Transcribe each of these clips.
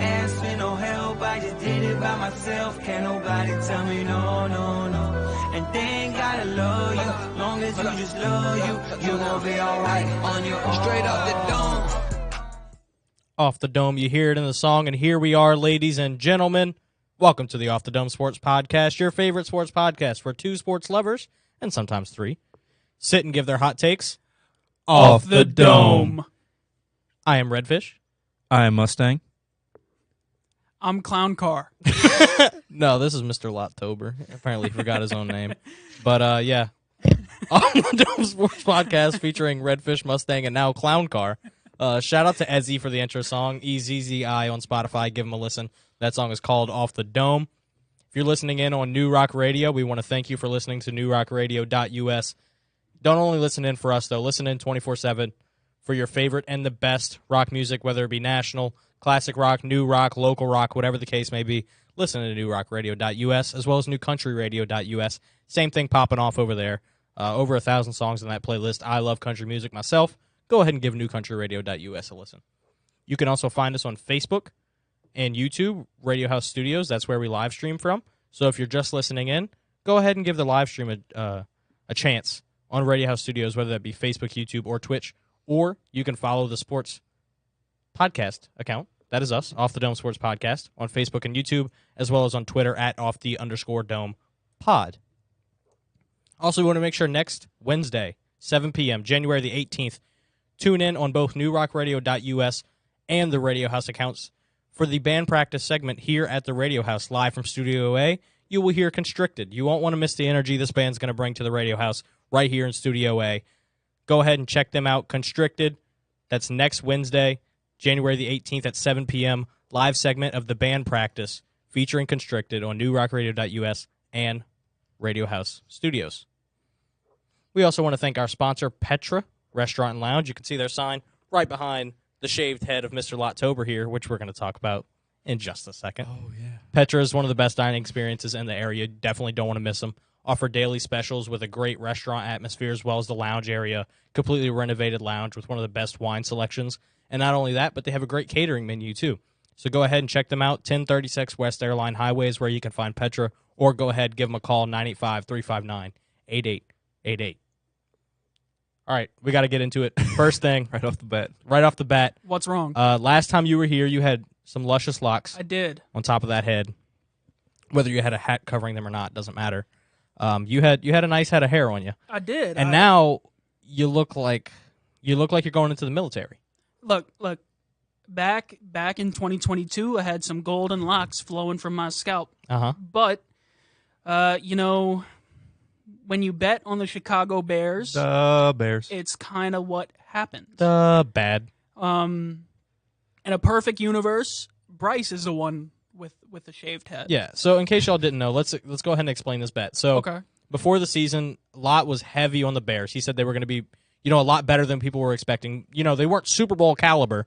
ask for no help, I just did it by myself. Can't nobody tell me no, no, no. And they ain't gotta love you, long as you just love you, you gon' be alright on your own. Straight up the dome. Off the Dome, you hear it in the song, and here we are, ladies and gentlemen. Welcome to the Off the Dome Sports Podcast, your favorite sports podcast for two sports lovers, and sometimes three. Sit and give their hot takes. Off the Dome. I am Redfish. I am Mustang. I'm Clown Car. No, this is Mr. Lottober. Apparently he forgot his own name. But, yeah. Off the Dome Sports Podcast featuring Redfish, Mustang, and now Clown Car. Shout out to Ezzy for the intro song, EZZI on Spotify. Give him a listen. That song is called Off the Dome. If you're listening in on New Rock Radio, we want to thank you for listening to newrockradio.us. Don't only listen in for us, though. Listen in 24/7 for your favorite and the best rock music, whether it be national, classic rock, new rock, local rock, whatever the case may be. Listen to newrockradio.us as well as newcountryradio.us. Same thing popping off over there. Over 1,000 songs in that playlist. I love country music myself. Go ahead and give newcountryradio.us a listen. You can also find us on Facebook and YouTube, Radio House Studios. That's where we live stream from. So if you're just listening in, go ahead and give the live stream a chance on Radio House Studios, whether that be Facebook, YouTube, or Twitch. Or you can follow the sports podcast account. That is us, Off the Dome Sports Podcast, on Facebook and YouTube, as well as on Twitter at @off_the_dome pod. Also, we want to make sure next Wednesday, 7 p.m., January the 18th, tune in on both newrockradio.us and the Radio House accounts for the band practice segment here at the Radio House, live from Studio A. You will hear Constricted. You won't want to miss the energy this band's going to bring to the Radio House right here in Studio A. Go ahead and check them out. Constricted, that's next Wednesday, January the 18th at 7 p.m., live segment of the band practice featuring Constricted on newrockradio.us and Radio House Studios. We also want to thank our sponsor, Petra Restaurant and Lounge. You can see their sign right behind the shaved head of Mr. Lottober here, which we're going to talk about in just a second. Oh, yeah. Petra is one of the best dining experiences in the area. Definitely don't want to miss them. Offer daily specials with a great restaurant atmosphere as well as the lounge area. Completely renovated lounge with one of the best wine selections. And not only that, but they have a great catering menu too. So go ahead and check them out. 1036 West Airline Highway is where you can find Petra. Or go ahead, give them a call, 985-359-8888. All right, we got to get into it. First thing. Right off the bat. Right off the bat. What's wrong? Last time you were here, you had some luscious locks. I did. On top of that head. Whether you had a hat covering them or not, doesn't matter. You had a nice head of hair on you. I did. And now you look like you're going into the military. Look. Back in 2022, I had some golden locks flowing from my scalp. Uh-huh. But, when you bet on the Chicago Bears, The Bears. it's kind of what happens. Bad. In a perfect universe, Bryce is the one with the shaved head. Yeah. So in case y'all didn't know, let's go ahead and explain this bet. So Okay. before the season, Lott was heavy on the Bears. He said they were going to be, a lot better than people were expecting. They weren't Super Bowl caliber.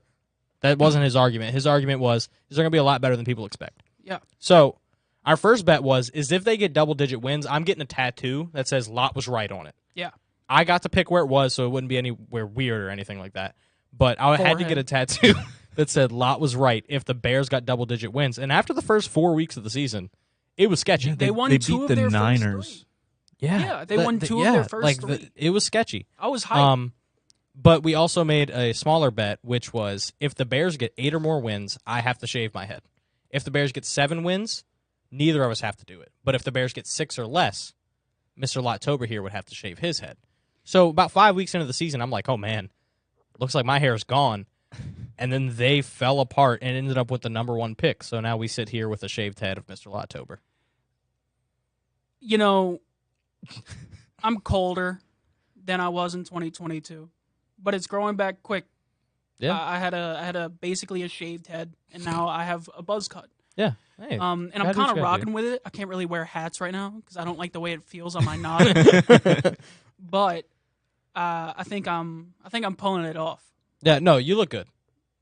That wasn't his argument. His argument was, is they're going to be a lot better than people expect. Yeah. So our first bet is if they get double-digit wins, I'm getting a tattoo that says Lott was right on it. Yeah. I got to pick where it was, so it wouldn't be anywhere weird or anything like that. But I had to Forehead. get a tattoo that said Lott was right if the Bears got double-digit wins. And after the first 4 weeks of the season, it was sketchy. They won they two beat of the their Niners. first three. Yeah, Yeah, they won two of their first three. It was sketchy. I was hyped. But we also made a smaller bet, which was if the Bears get 8 or more wins, I have to shave my head. If the Bears get 7 wins, neither of us have to do it. But if the Bears get 6 or less, Mr. Lottober here would have to shave his head. So about 5 weeks into the season, I'm like, oh, man, looks like my hair is gone. And then they fell apart and ended up with the number 1 pick. So now we sit here with a shaved head of Mr. Lottober. I'm colder than I was in 2022, but it's growing back quick. Yeah. I had a basically a shaved head, and now I have a buzz cut. Yeah. Hey, And I'm gotta do what kind you of gotta rocking do. with it. I can't really wear hats right now because I don't like the way it feels on my noggin. But I think I'm pulling it off. Yeah, no, you look good.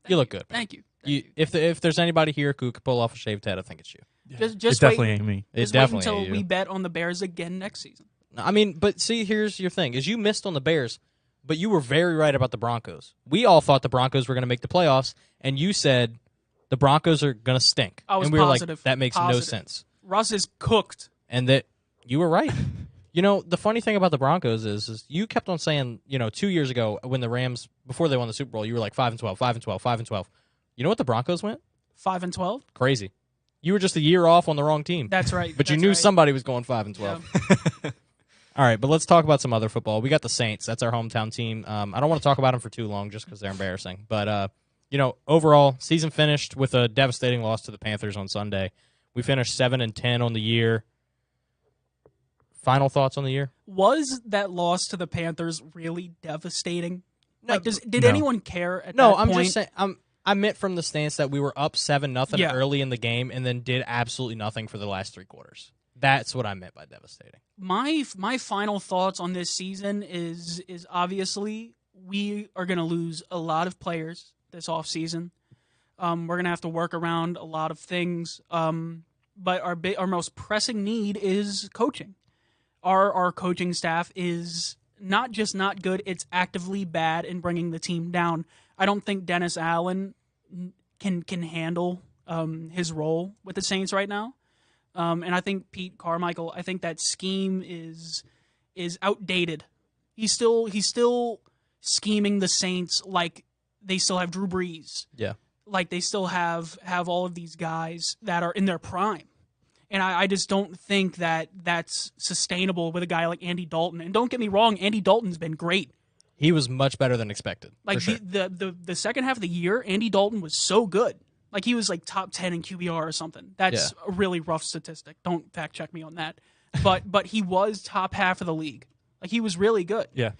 You look good. Thank you. If there's anybody here who could pull off a shaved head, I think it's you. Just It definitely wait, ain't me. It just wait definitely until ain't you. we bet on the Bears again next season. I mean, but see, here's your thing: is you missed on the Bears, but you were very right about the Broncos. We all thought the Broncos were going to make the playoffs, and you said the Broncos are going to stink. I was and we were positive. like, that makes no Positive. sense. Russ is cooked. And that you were right. You know, the funny thing about the Broncos is you kept on saying, 2 years ago when the Rams, before they won the Super Bowl, you were like 5-12, 5-12, 5-12. You know what the Broncos went? 5-12. Crazy. You were just a year off on the wrong team. That's right. But you That's knew right. somebody was going 5-12. Yeah. All right, but let's talk about some other football. We got the Saints. That's our hometown team. I don't want to talk about them for too long just because they're embarrassing. But, overall, season finished with a devastating loss to the Panthers on Sunday. We finished 7-10 on the year. Final thoughts on the year? Was that loss to the Panthers really devastating? No, Did no. anyone care at No, that I'm point? just saying. I meant from the stance that we were up 7-0 Yeah. early in the game and then did absolutely nothing for the last 3 quarters. That's what I meant by devastating. My final thoughts on this season is obviously we are going to lose a lot of players this offseason. We're going to have to work around a lot of things. But our most pressing need is coaching. Our coaching staff is not just not good, it's actively bad in bringing the team down. I don't think Dennis Allen can handle his role with the Saints right now. And I think Pete Carmichael, I think that scheme is outdated. He's still scheming the Saints like they still have Drew Brees. Yeah. Like they still have all of these guys that are in their prime. And I just don't think that that's sustainable with a guy like Andy Dalton. And don't get me wrong, Andy Dalton's been great. He was much better than expected. Like for sure. the second half of the year, Andy Dalton was so good. Like he was like top 10 in QBR or something. That's a really rough statistic. Don't fact check me on that. But he was top half of the league. Like he was really good. Yeah.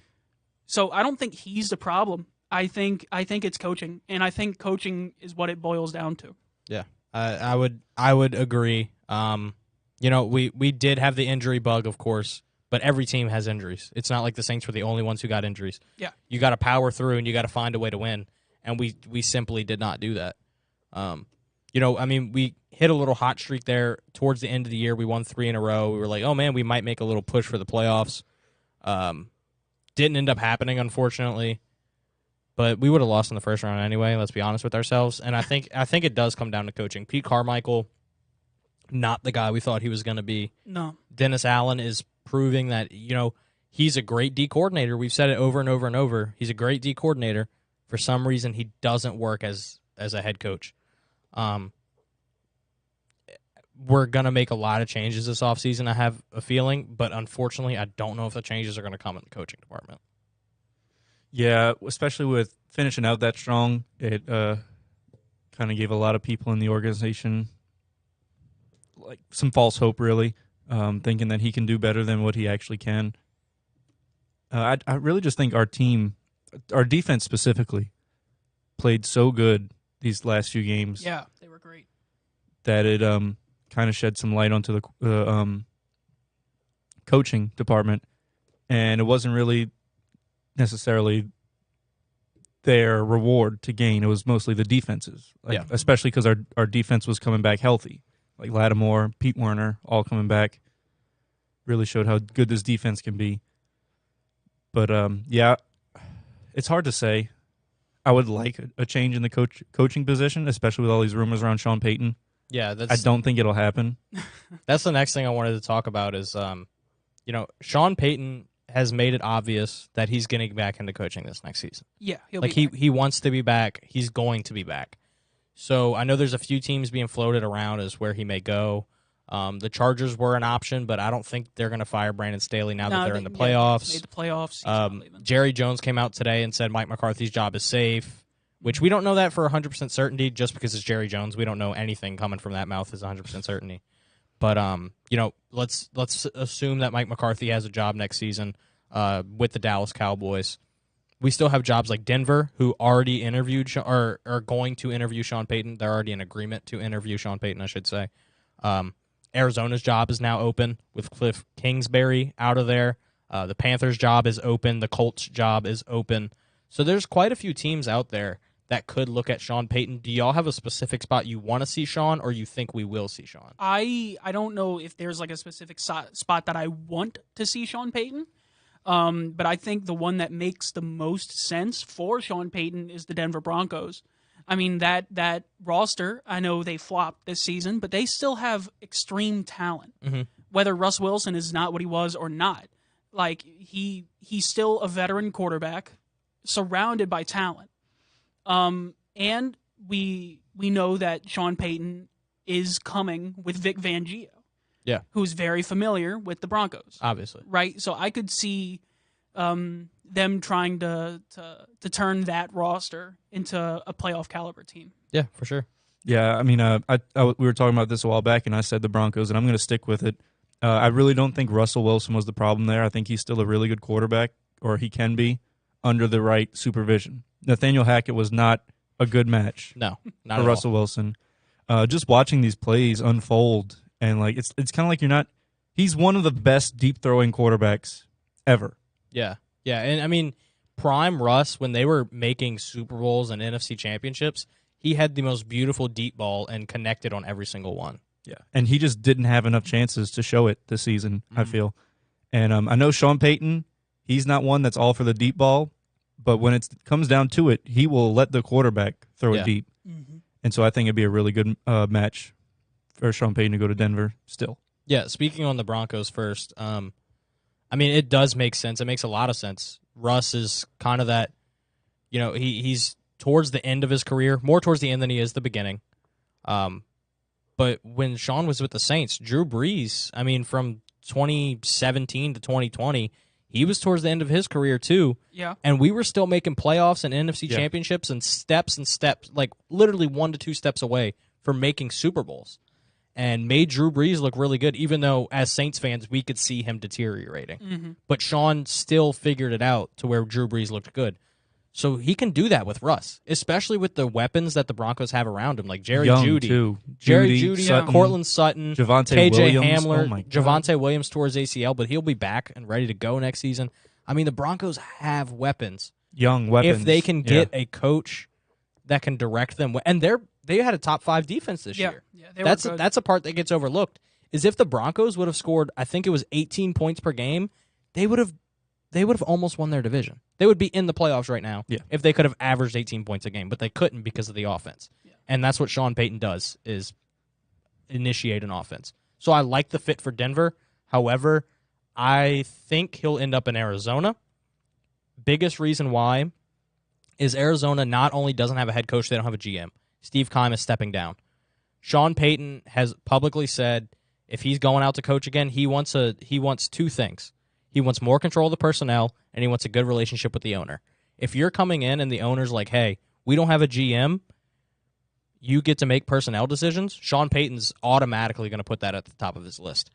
So I don't think he's the problem. I think it's coaching, and I think coaching is what it boils down to. Yeah, I would agree. We did have the injury bug, of course, but every team has injuries. It's not like the Saints were the only ones who got injuries. Yeah, you got to power through, and you got to find a way to win, and we simply did not do that. We hit a little hot streak there towards the end of the year. We won 3 in a row. We were like, oh man, we might make a little push for the playoffs. Didn't end up happening, unfortunately. But we would have lost in the first round anyway, let's be honest with ourselves. And I think it does come down to coaching. Pete Carmichael, not the guy we thought he was going to be. no, Dennis Allen is proving that, he's a great D coordinator. We've said it over and over and over. He's a great D coordinator. For some reason, he doesn't work as a head coach. We're going to make a lot of changes this offseason, I have a feeling. But unfortunately, I don't know if the changes are going to come in the coaching department. Yeah, especially with finishing out that strong, it kind of gave a lot of people in the organization like some false hope, really, thinking that he can do better than what he actually can. I really just think our team, our defense specifically, played so good these last few games. yeah, they were great. That it kind of shed some light onto the coaching department, and it wasn't really necessarily their reward to gain. It was mostly the defenses, especially because our defense was coming back healthy. Like Lattimore, Pete Werner, all coming back. Really showed how good this defense can be. But, it's hard to say. I would like a change in the coaching position, especially with all these rumors around Sean Payton. Yeah, I don't think it'll happen. That's the next thing I wanted to talk about is, Sean Payton has made it obvious that he's getting back into coaching this next season. Yeah, He wants to be back. He's going to be back. So I know there's a few teams being floated around as where he may go. The Chargers were an option, but I don't think they're going to fire Brandon Staley now that they're in the playoffs. They made the playoffs. He's not leaving. Jerry Jones came out today and said Mike McCarthy's job is safe, which we don't know that for 100% certainty just because it's Jerry Jones. We don't know anything coming from that mouth is 100% certainty. But let's assume that Mike McCarthy has a job next season with the Dallas Cowboys. We still have jobs like Denver, who already interviewed or are going to interview Sean Payton. They're already in agreement to interview Sean Payton, I should say. Arizona's job is now open with Cliff Kingsbury out of there. The Panthers' job is open. The Colts' job is open. So there's quite a few teams out there that could look at Sean Payton. Do y'all have a specific spot you want to see Sean, or you think we will see Sean? I don't know if there's like a specific spot that I want to see Sean Payton. But I think the one that makes the most sense for Sean Payton is the Denver Broncos. I mean, that roster, I know they flopped this season, but they still have extreme talent. Mhm. Whether Russ Wilson is not what he was or not, like he's still a veteran quarterback surrounded by talent. And we know that Sean Payton is coming with Vic Fangio. Yeah. Who's very familiar with the Broncos. Obviously. Right? So I could see them trying to turn that roster into a playoff caliber team. Yeah, for sure. Yeah, I mean, we were talking about this a while back, and I said the Broncos, and I'm going to stick with it. I really don't think Russell Wilson was the problem there. I think he's still a really good quarterback, or he can be, under the right supervision. Nathaniel Hackett was not a good match No, not for at Russell all. Wilson. Just watching these plays unfold, and like it's kind of like you're not. He's one of the best deep throwing quarterbacks ever. Yeah. Yeah, and I mean, prime Russ, when they were making Super Bowls and NFC championships, he had the most beautiful deep ball and connected on every single one. Yeah, and he just didn't have enough chances to show it this season, I feel. And I know Sean Payton, he's not one that's all for the deep ball, but when it comes down to it, he will let the quarterback throw Yeah. it deep. And so I think it'd be a really good match for Sean Payton to go to Denver still. Yeah, speaking on the Broncos first, I mean, it does make sense. It makes a lot of sense. Russ is kind of that, he's towards the end of his career, more towards the end than he is the beginning. But when Sean was with the Saints, Drew Brees, I mean, from 2017 to 2020, he was towards the end of his career too. Yeah. And we were still making playoffs and NFC Yeah. championships and steps, like literally 1 to 2 steps away from making Super Bowls. And made Drew Brees look really good, even though as Saints fans, we could see him deteriorating. But Sean still figured it out to where Drew Brees looked good. So he can do that with Russ, especially with the weapons that the Broncos have around him, like Jerry Young, Jeudy. too. Jerry Jeudy, Sutton, Cortland Sutton, Javonte KJ Williams. Hamler, Oh my God. Javonte Williams towards ACL, but he'll be back and ready to go next season. I mean, the Broncos have weapons. Young weapons. If they can get a coach that can direct them, and they had a top 5 defense this year. Yeah, they That's were good. that's a part that gets overlooked. Is if the Broncos would have scored, I think it was 18 points per game, they would have almost won their division. They would be in the playoffs right now if they could have averaged 18 points a game, but they couldn't because of the offense. Yeah. And that's what Sean Payton does, is initiate an offense. So I like the fit for Denver. However, I think he'll end up in Arizona. Biggest reason why is Arizona not only doesn't have a head coach, they don't have a GM. Steve Keim is stepping down. Sean Payton has publicly said if he's going out to coach again, he wants 2 things. He wants more control of the personnel, and he wants a good relationship with the owner. If you're coming in and the owner's like, hey, we don't have a GM, you get to make personnel decisions, Sean Payton's automatically going to put that at the top of his list.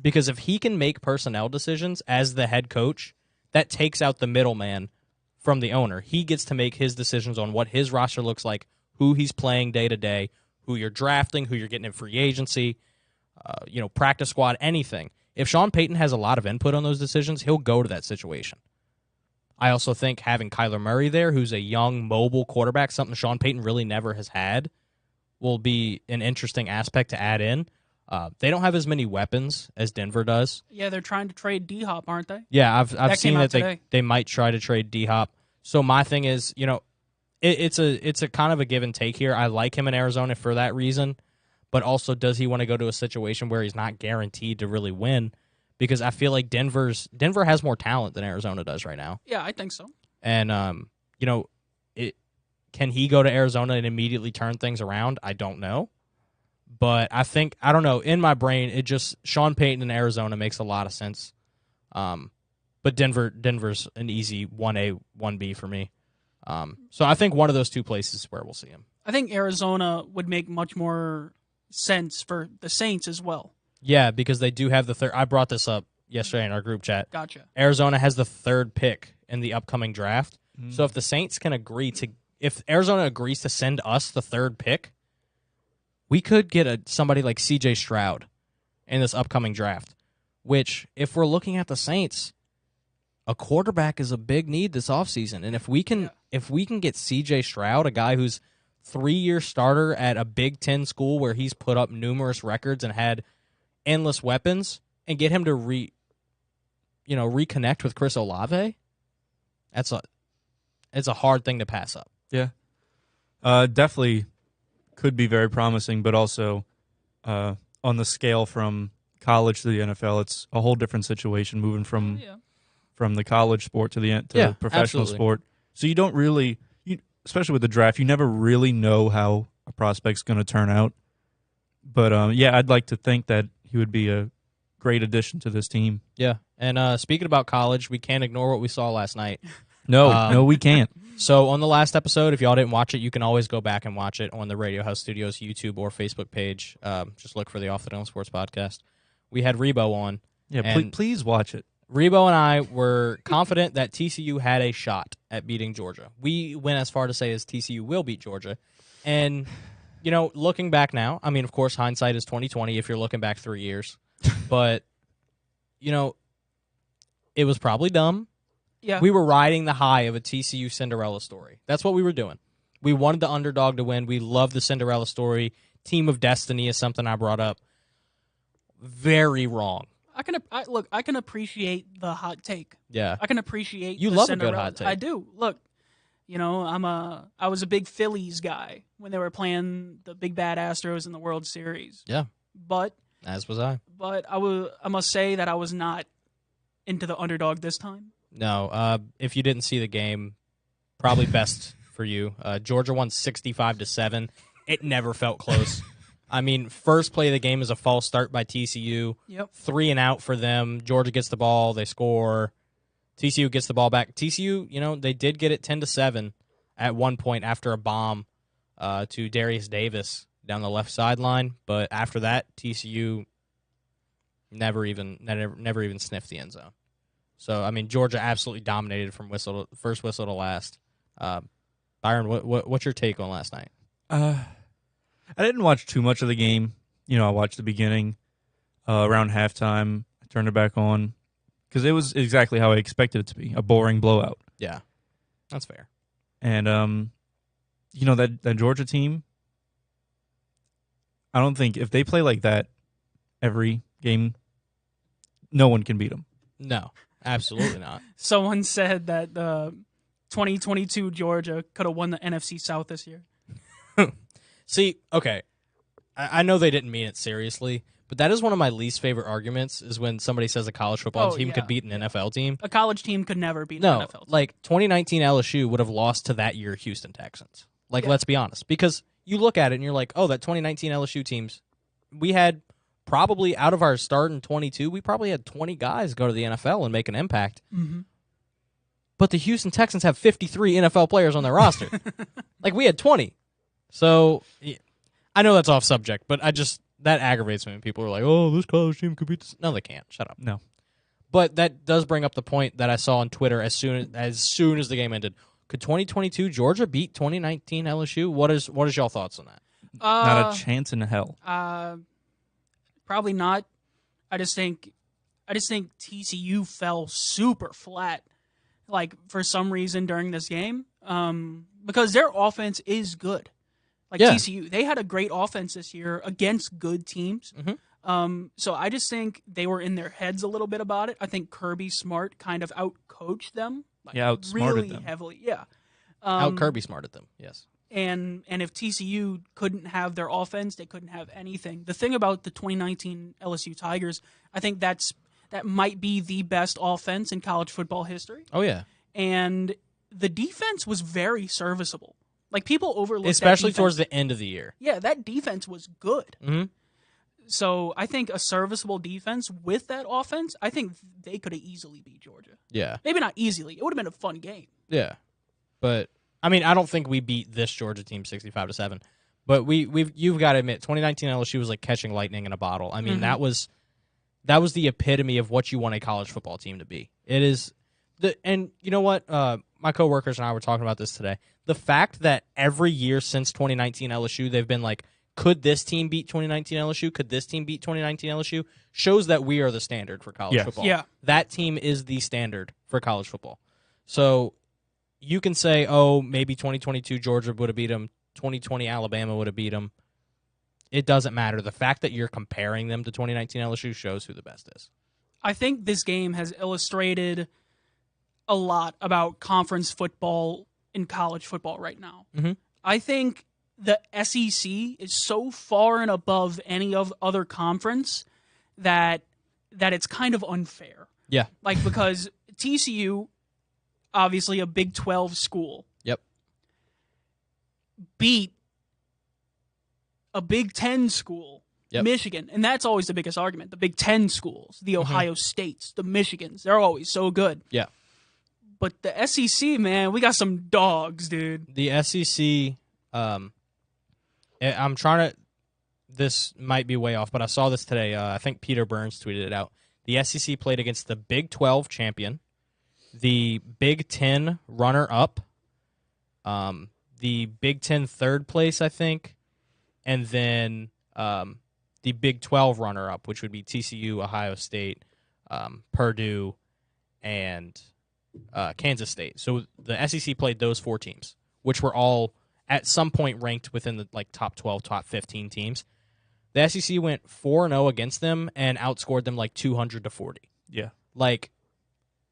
Because if he can make personnel decisions as the head coach, that takes out the middleman from the owner. He gets to make his decisions on what his roster looks like, who he's playing day to day, who you're drafting, who you're getting in free agency, practice squad, anything. If Sean Payton has a lot of input on those decisions, he'll go to that situation. I also think having Kyler Murray there, who's a young, mobile quarterback, something Sean Payton really never has had, will be an interesting aspect to add in. They don't have as many weapons as Denver does. Yeah, they're trying to trade D-Hop, aren't they? Yeah, I've That seen came out that today. they might try to trade D-Hop. So my thing is, it's a kind of a give and take here. I like him in Arizona for that reason, but also does he want to go to a situation where he's not guaranteed to really win? Because I feel like Denver has more talent than Arizona does right now. Yeah, I think so. And can he go to Arizona and immediately turn things around? I don't know. But I don't know, in my brain, Sean Payton in Arizona makes a lot of sense. But Denver's an easy 1A, 1B for me. So I think one of those 2 places is where we'll see him. I think Arizona would make much more sense for the Saints as well. Yeah, because they do have the third. I brought this up yesterday in our group chat. Gotcha. Arizona has the 3rd pick in the upcoming draft. So if the Saints can if Arizona agrees to send us the 3rd pick, we could get somebody like C.J. Stroud in this upcoming draft, which, if we're looking at the Saints, a quarterback is a big need this offseason. And if we can get C.J. Stroud, a guy who's 3-year starter at a Big Ten school where he's put up numerous records and had endless weapons, and get him to reconnect with Chris Olave, it's a hard thing to pass up. Yeah. Definitely could be very promising, but also on the scale from college to the NFL, it's a whole different situation moving from the college sport to the professional absolutely. sport. So you don't really, especially with the draft, you never really know how a prospect's going to turn out. But I'd like to think that he would be a great addition to this team. Yeah. And speaking about college, we can't ignore what we saw last night. No, we can't. So on the last episode, if y'all didn't watch it, you can always go back and watch it on the Radio House Studios YouTube or Facebook page. Just look for the Off the Dome Sports Podcast. We had Rebo on. Yeah, and please watch it. Rebo and I were confident that TCU had a shot at beating Georgia. We went as far to say as TCU will beat Georgia. And, looking back now, I mean, of course, hindsight is 20/20 if you're looking back 3 years. But, it was probably dumb. Yeah. We were riding the high of a TCU Cinderella story. That's what we were doing. We wanted the underdog to win. We love the Cinderella story. Team of Destiny is something I brought up. Very wrong. I can appreciate the hot take. Yeah. I can appreciate You the love a good Cinderella. hot take. I do. Look, I was a big Phillies guy when they were playing the big bad Astros in the World Series. Yeah. But As was I. I must say that I was not into the underdog this time. No. If you didn't see the game, probably best for you. Georgia won 65-7. It never felt close. I mean, first play of the game is a false start by TCU. Yep. 3 and out for them. Georgia gets the ball. They score. TCU gets the ball back. TCU, they did get it 10-7 at one point after a bomb to Darius Davis down the left sideline. But after that, TCU never even sniffed the end zone. So, I mean, Georgia absolutely dominated from first whistle to last. Byron, what's your take on last night? I didn't watch too much of the game. I watched the beginning, around halftime. I turned it back on because it was exactly how I expected it to be, a boring blowout. Yeah, that's fair. And, that Georgia team, I don't think if they play like that every game, no one can beat them. No, absolutely not. Someone said that 2022 Georgia could have won the NFC South this year. See, okay, I know they didn't mean it seriously, but that is one of my least favorite arguments is when somebody says a college football team could beat an NFL team. A college team could never beat No, an NFL team. like 2019 LSU would have lost to that year Houston Texans. Let's be honest. Because you look at it and you're like, oh, that 2019 LSU teams, we had probably out of our start in 22, we probably had 20 guys go to the NFL and make an impact. Mm-hmm. But the Houston Texans have 53 NFL players on their roster. We had 20. So, I know that's off subject, but that aggravates me when people are like, oh, this college team could beat this. No, they can't. Shut up. No. But that does bring up the point that I saw on Twitter as soon as the game ended. Could 2022 Georgia beat 2019 LSU? What is y'all thoughts on that? Not a chance in hell. Probably not. I just think TCU fell super flat, for some reason during this game, because their offense is good. TCU, they had a great offense this year against good teams. Mm-hmm. So I just think they were in their heads a little bit about it. I think Kirby Smart kind of outcoached them. Outsmarted really them heavily. Yeah. Out Kirby smarted them. Yes. And if TCU couldn't have their offense, they couldn't have anything. The thing about the 2019 LSU Tigers, I think that might be the best offense in college football history. Oh yeah. And the defense was very serviceable. People overlook especially that towards the end of the year. Yeah, that defense was good. Mm-hmm. So I think a serviceable defense with that offense, I think they could have easily beat Georgia. Yeah. Maybe not easily. It would have been a fun game. Yeah. But I mean, I don't think we beat this Georgia team 65-7. But you've got to admit, 2019 LSU was like catching lightning in a bottle. I mean, that was the epitome of what you want a college football team to be. It is and you know what? My coworkers and I were talking about this today. The fact that every year since 2019 LSU, they've been like, could this team beat 2019 LSU? Could this team beat 2019 LSU? Shows that we are the standard for college football. Yeah. That team is the standard for college football. So you can say, oh, maybe 2022 Georgia would have beat them. 2020 Alabama would have beat them. It doesn't matter. The fact that you're comparing them to 2019 LSU shows who the best is. I think this game has illustrated a lot about conference football in college football right now. Mm-hmm. I think the SEC is so far and above any of other conference that it's kind of unfair. Yeah. Like, because TCU, obviously a Big 12 school, Yep. beat a Big 10 school, Yep. Michigan. And that's always the biggest argument. The Big 10 schools, the Ohio States, the Michigans, they're always so good. Yeah. But the SEC, man, we got some dogs, dude. The SEC, I'm trying to, this might be way off, but I saw this today. I think Peter Burns tweeted it out. The SEC played against the Big 12 champion, the Big 10 runner-up, the Big 10 third place, I think, and then the Big 12 runner-up, which would be TCU, Ohio State, Purdue, and Kansas State. So the SEC played those 4 teams, which were all at some point ranked within the top 12, top 15 teams. The SEC went 4-0 against them and outscored them 200-40. Yeah.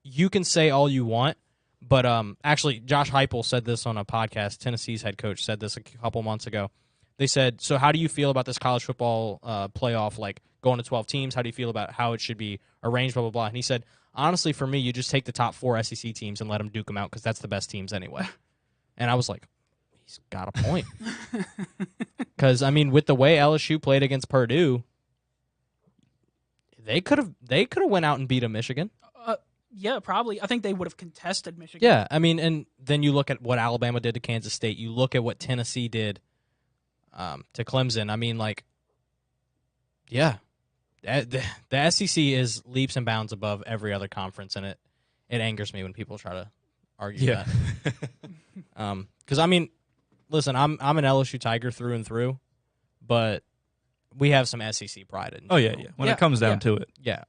You can say all you want, but actually Josh Heupel said this on a podcast. Tennessee's head coach said this a couple months ago. They said, so how do you feel about this college football playoff, going to 12 teams? How do you feel about how it should be arranged, blah, blah, blah? And he said, honestly, for me, you just take the top 4 SEC teams and let them duke them out because that's the best teams anyway. And I was like, he's got a point. Because, with the way LSU played against Purdue, they could have went out and beat a Michigan. Yeah, probably. I think they would have contested Michigan. Yeah, and then you look at what Alabama did to Kansas State. You look at what Tennessee did to Clemson. Yeah. The SEC is leaps and bounds above every other conference, and it angers me when people try to argue that. Because, listen, I'm an LSU Tiger through and through, but we have some SEC pride in general. Yeah. When it comes down to it. Yeah.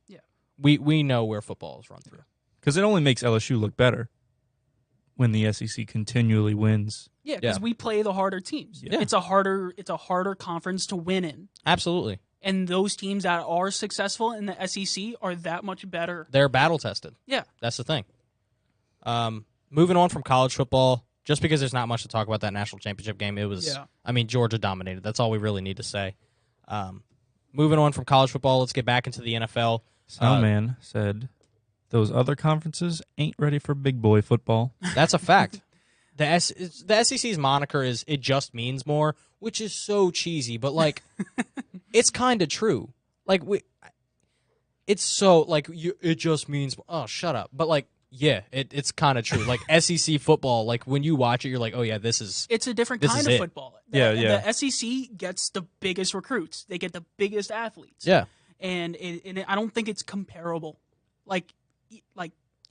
We know where football is run through. Because it only makes LSU look better when the SEC continually wins. Yeah, because we play the harder teams. Yeah. It's a harder conference to win in. Absolutely. And those teams that are successful in the SEC are that much better. They're battle tested. Yeah. That's the thing. Moving on from college football, just because there's not much to talk about that national championship game, it was, Georgia dominated. That's all we really need to say. Moving on from college football, let's get back into the NFL. Soundman said those other conferences ain't ready for big boy football. That's a fact. The SEC's moniker is "it just means more," which is so cheesy, but it's kind of true. It's so it just means. Oh, shut up! But it's kind of true. SEC football, when you watch it, you're like, oh yeah, It's a different kind of football. The SEC gets the biggest recruits. They get the biggest athletes. Yeah, and I don't think it's comparable.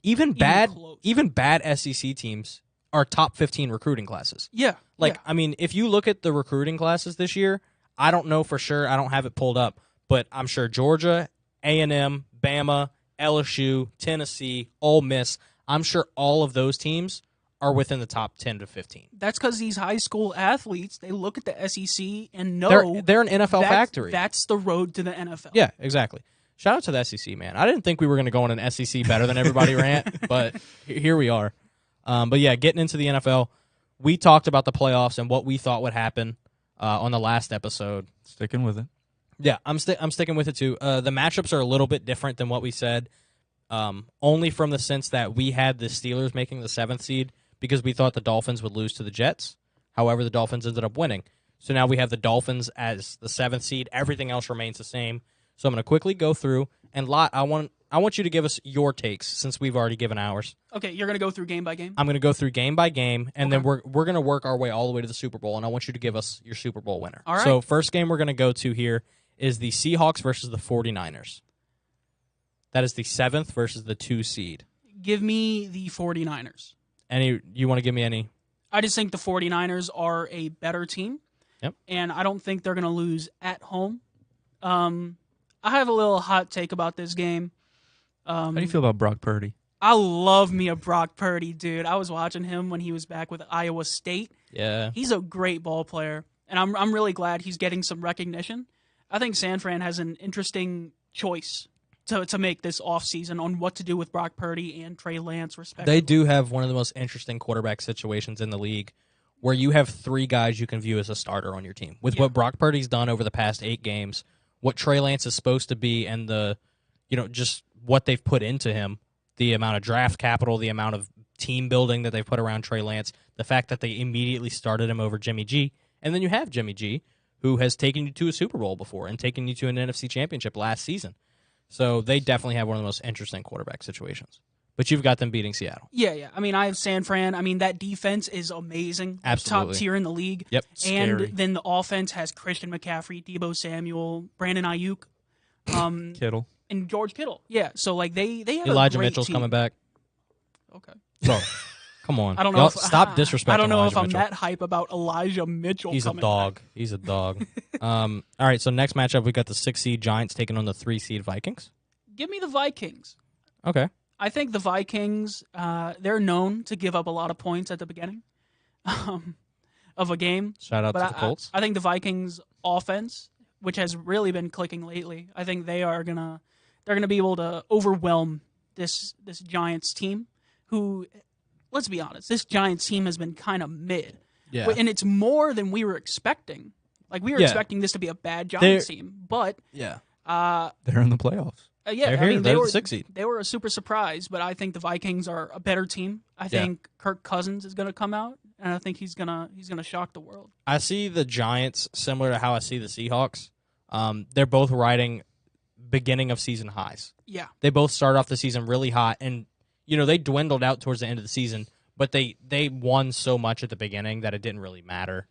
Even bad SEC teams are top 15 recruiting classes. Yeah. If you look at the recruiting classes this year, I don't know for sure. I don't have it pulled up, but I'm sure Georgia, A&M, Bama, LSU, Tennessee, Ole Miss, I'm sure all of those teams are within the top 10 to 15. That's because these high school athletes, they look at the SEC and know they're an NFL factory. That's the road to the NFL. Yeah, exactly. Shout out to the SEC, man. I didn't think we were going to go on an SEC better than everybody rant, but here we are. But yeah, getting into the NFL, we talked about the playoffs and what we thought would happen on the last episode. Sticking with it. Yeah, I'm sticking with it too. The matchups are a little bit different than what we said, only from the sense that we had the Steelers making the 7th seed because we thought the Dolphins would lose to the Jets. However, the Dolphins ended up winning. So now we have the Dolphins as the 7th seed. Everything else remains the same. So I'm going to quickly go through, and I want you to give us your takes since we've already given ours. Okay, you're going to go through game by game? I'm going to go through game by game, and then we're going to work our way all the way to the Super Bowl, and I want you to give us your Super Bowl winner. All right. So first game we're going to go to here is the Seahawks versus the 49ers. That is the 7th versus the 2 seed. Give me the 49ers. You want to give me any? I just think the 49ers are a better team. Yep. And I don't think they're going to lose at home. I have a little hot take about this game. How do you feel about Brock Purdy? I love me a Brock Purdy, dude. I was watching him when he was back with Iowa State. Yeah. He's a great ball player, and I'm really glad he's getting some recognition. I think San Fran has an interesting choice to make this offseason on what to do with Brock Purdy and Trey Lance, respectively. They do have one of the most interesting quarterback situations in the league where you have 3 guys you can view as a starter on your team. With Yeah. what Brock Purdy's done over the past 8 games, what Trey Lance is supposed to be, and just what they've put into him, the amount of draft capital, the amount of team building that they've put around Trey Lance, the fact that they immediately started him over Jimmy G, and then you have Jimmy G, who has taken you to a Super Bowl before and taken you to an NFC Championship last season. So they definitely have one of the most interesting quarterback situations. But you've got them beating Seattle. Yeah. I mean, I have San Fran. I mean, that defense is amazing. Absolutely. Top tier in the league. Yep. Scary. And then the offense has Christian McCaffrey, Deebo Samuel, Brandon Ayuk, Kittle. and George Kittle. Yeah. So, like, they have Elijah a great Mitchell's team. coming back. Okay. So, come on. I don't know. Y'all If, stop disrespecting I don't know Elijah if I'm Mitchell. that hype about Elijah Mitchell. He's a coming dog. back. He's a dog. All right, so next matchup, we got the 6 seed Giants taking on the 3 seed Vikings. Give me the Vikings. Okay. I think the Vikings, they're known to give up a lot of points at the beginning of a game. Shout out to But the Colts. I think the Vikings offense, which has really been clicking lately, I think they're gonna be able to overwhelm this Giants team. Who, let's be honest, this Giants team has been kind of mid. Yeah. And it's more than we were expecting. Like, we were Yeah. expecting this to be a bad Giants team, but Yeah. They're in the playoffs. yeah, They're I here. mean, They're they the were 6 seed. They were a super surprise, but I think the Vikings are a better team. I think Kirk Cousins is going to come out, and I think he's gonna shock the world. I see the Giants similar to how I see the Seahawks. They're both riding beginning of season highs. Yeah, They both started off the season really hot, and they dwindled out towards the end of the season, but they won so much at the beginning that it didn't really matter.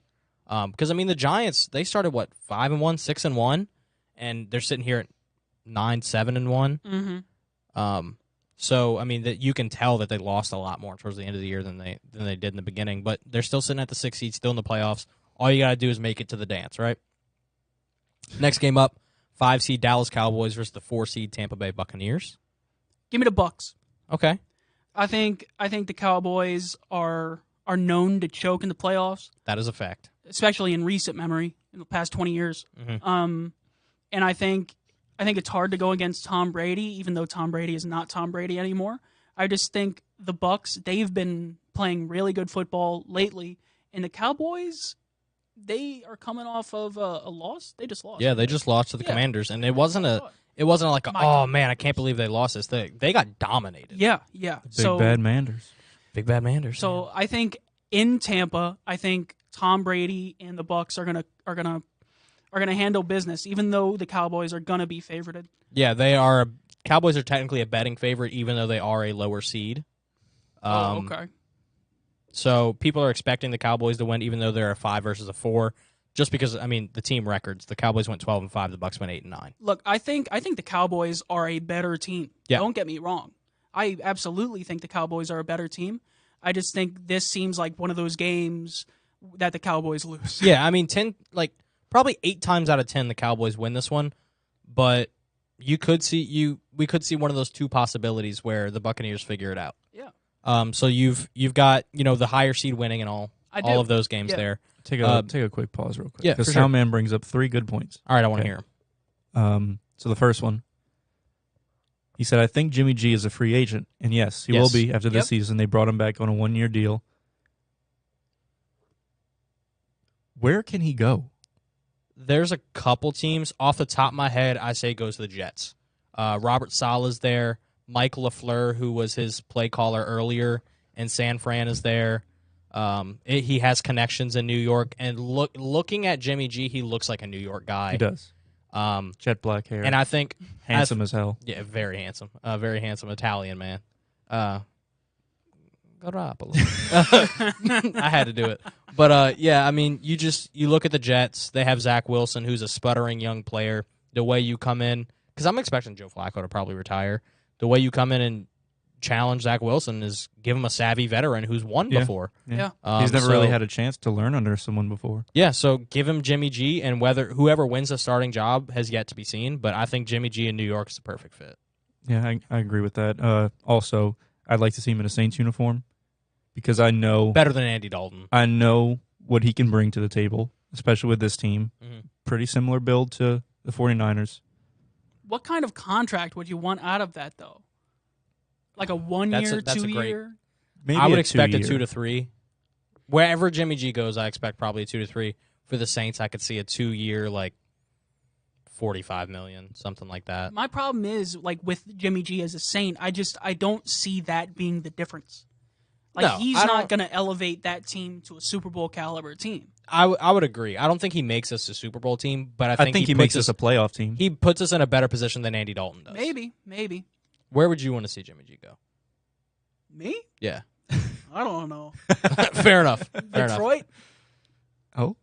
Because I mean, the Giants, they started 5-1, 6-1, and they're sitting here at 9-7-1. mm-hmm. So I mean that you can tell that they lost a lot more towards the end of the year than they did in the beginning, but they're still sitting at the 6 seed, still in the playoffs. All you gotta do is make it to the dance, right? Next game up, 5 seed Dallas Cowboys versus the 4 seed Tampa Bay Buccaneers. Give me the Bucks. Okay, I think the Cowboys are known to choke in the playoffs, that is a fact. especially in recent memory in the past 20 years. Mhm. And I think it's hard to go against Tom Brady, even though Tom Brady is not Tom Brady anymore. I just think the Bucks, they've been playing really good football lately, and the Cowboys, they are coming off of a loss. They just lost. Yeah, they just lost to the Yeah. Commanders, and it wasn't like My oh God. man, I can't believe they lost this. They got dominated. Yeah. Big bad Manders. Big bad Manders. So I think in Tampa, I think Tom Brady and the Bucks are gonna handle business, even though the Cowboys are gonna be favorited. yeah, they are. Cowboys are technically a betting favorite, even though they are a lower seed. Okay. So people are expecting the Cowboys to win, even though they're a 5 versus a 4. Just because, I mean, the team records, the Cowboys went 12-5, the Bucks went 8-9. Look, I think the Cowboys are a better team. Yeah. Don't get me wrong. I absolutely think the Cowboys are a better team. I just think this seems like one of those games that the Cowboys lose. Yeah, I mean, probably 8 times out of 10 the Cowboys win this one, but we could see one of those 2 possibilities where the Buccaneers figure it out. Yeah. So you've got the higher seed winning and all do. of those games Yeah. there. Take a quick pause real quick. Yeah, Because for sure. Soundman brings up 3 good points. All right, I want to Okay. hear 'em. So the first one, he said, I think Jimmy G is a free agent. And yes, he Yes. will be after this Yep. season. They brought him back on a 1-year deal. Where can he go? There's a couple teams off the top of my head. I say goes to the Jets. Robert Saleh's there. Mike LaFleur, who was his play caller earlier in San Fran, is there. He has connections in New York, and looking at Jimmy G, he looks like a New York guy. He does. Um, Jet black hair. and I think handsome as hell. yeah, very handsome Italian man. Garoppolo. I had to do it, but yeah, I mean, you look at the Jets. They have Zach Wilson, who's a sputtering young player. The way you come in, because I'm expecting Joe Flacco to probably retire. The way you come in and challenge Zach Wilson is give him a savvy veteran who's won Yeah. before. Yeah. He's never really So- had a chance to learn under someone before. Yeah, so give him Jimmy G, and whoever wins the starting job has yet to be seen. But I think Jimmy G in New York is the perfect fit. Yeah, I agree with that. Also, I'd like to see him in a Saints uniform because I know Better than Andy Dalton. what he can bring to the table, especially with this team. Mhm. Pretty similar build to the 49ers. What kind of contract would you want out of that, though? Like a 1 year, That's a 2 great- year? Maybe I would a expect a 2-year. 2 to 3. Wherever Jimmy G goes, I expect probably 2 to 3. For the Saints, I could see a 2-year, like, $45 million, something like that. My problem is, like, with Jimmy G as a Saint, I don't see that being the difference. Like, No, he's I not don't- going to elevate that team to a Super Bowl caliber team. I would agree. I don't think he makes us a Super Bowl team, but I think he puts makes us a playoff team. He puts us in a better position than Andy Dalton does. Maybe. Where would you want to see Jimmy G go? Me? Yeah. I don't know. Fair enough. Fair enough. Detroit? Oh,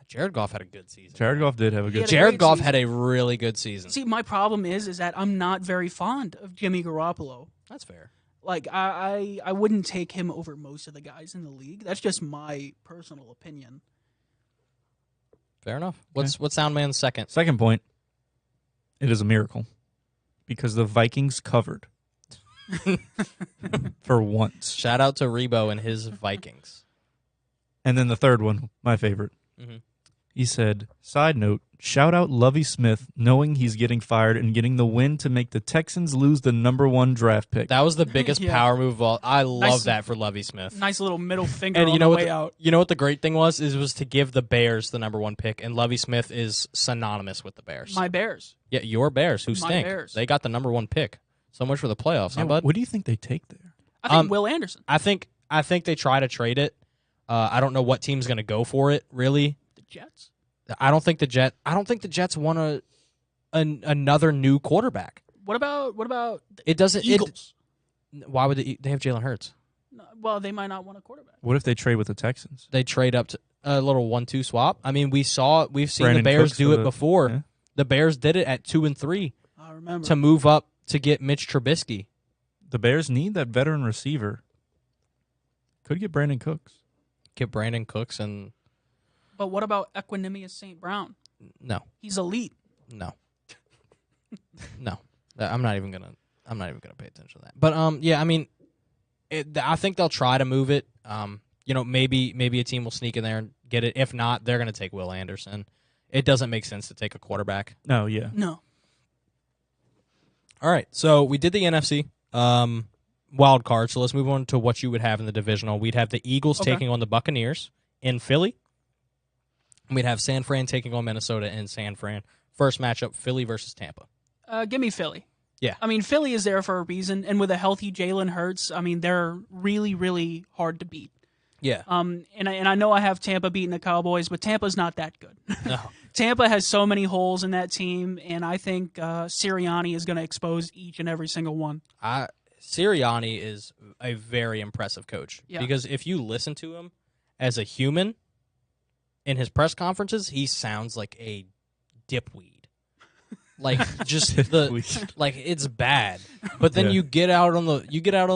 Jared Goff had a good season. Jared Goff did have a He good. had a Jared great Goff season. had a really good season. See, my problem is that I'm not very fond of Jimmy Garoppolo. That's fair. Like, I wouldn't take him over most of the guys in the league. That's just my personal opinion. Fair enough. What's Soundman's second? Second point, it is a miracle because the Vikings covered for once. Shout out to Rebo and his Vikings. And then the third one, my favorite. Mhm. He said, side note, shout out Lovie Smith knowing he's getting fired and getting the win to make the Texans lose the #1 draft pick. That was the biggest Yeah. power move of all. I love Nice- that for Lovie Smith. Nice little middle finger And on you know the what? way out. You know what the great thing was? Is it was to give the Bears the #1 pick, and Lovie Smith is synonymous with the Bears. My Bears. Yeah, your Bears, who My stink. Bears. They got the #1 pick. So much for the playoffs, huh, Now, bud? what do you think they take there? I think Will Anderson. I think they try to trade it. I don't know what team's going to go for it. Really, The Jets. I don't think the Jets want another new quarterback. What about the It doesn't. Eagles? Why would they have Jalen Hurts? No, well, they might not want a quarterback. What if they trade with the Texans? They trade up to a little 1-2 swap. I mean, we've seen Brandon the Bears Cooks do for it the- before. yeah. The Bears did it at 2 and 3 I remember. to move up to get Mitch Trubisky. The Bears need that veteran receiver. Could get Brandon Cooks. Get Brandon Cooks and But what about Equanimous St. Brown? no, He's elite. no. I'm not even gonna pay attention to that. But yeah, I mean, I think they'll try to move it. Maybe a team will sneak in there and get it. If not, they're gonna take Will Anderson. It doesn't make sense to take a quarterback. No, yeah. No. All right, so we did the NFC wild card. So let's move on to what you would have in the divisional. We'd have the Eagles Okay. taking on the Buccaneers in Philly. We'd have San Fran taking on Minnesota in San Fran. First matchup: Philly versus Tampa. Give me Philly. Yeah. I mean, Philly is there for a reason, and with a healthy Jalen Hurts, I mean, they're really, really hard to beat. Yeah. And I know I have Tampa beating the Cowboys, but Tampa's not that good. No. Tampa has so many holes in that team, and I think Sirianni is going to expose each and every single one. Sirianni is a very impressive coach Yeah. because if you listen to him as a human in his press conferences, he sounds like a dipweed. Like just like it's bad. But then Yeah. you get out on